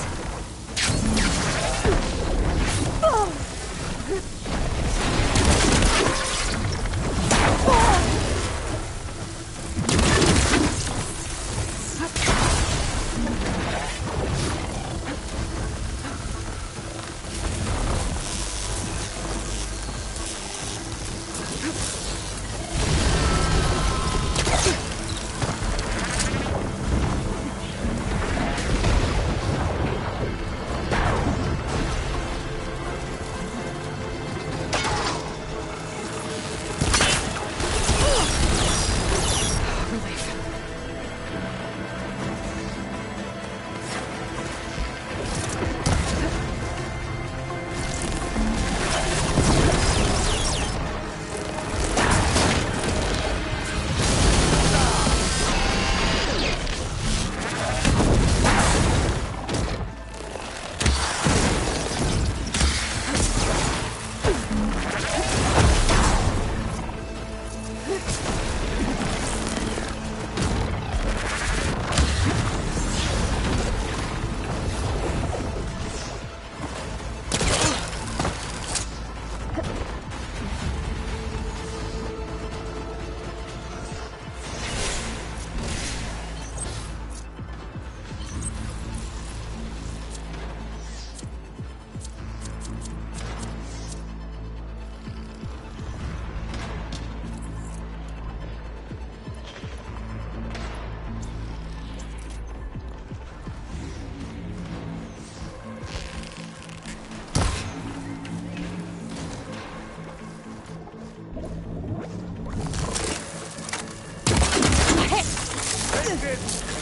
target!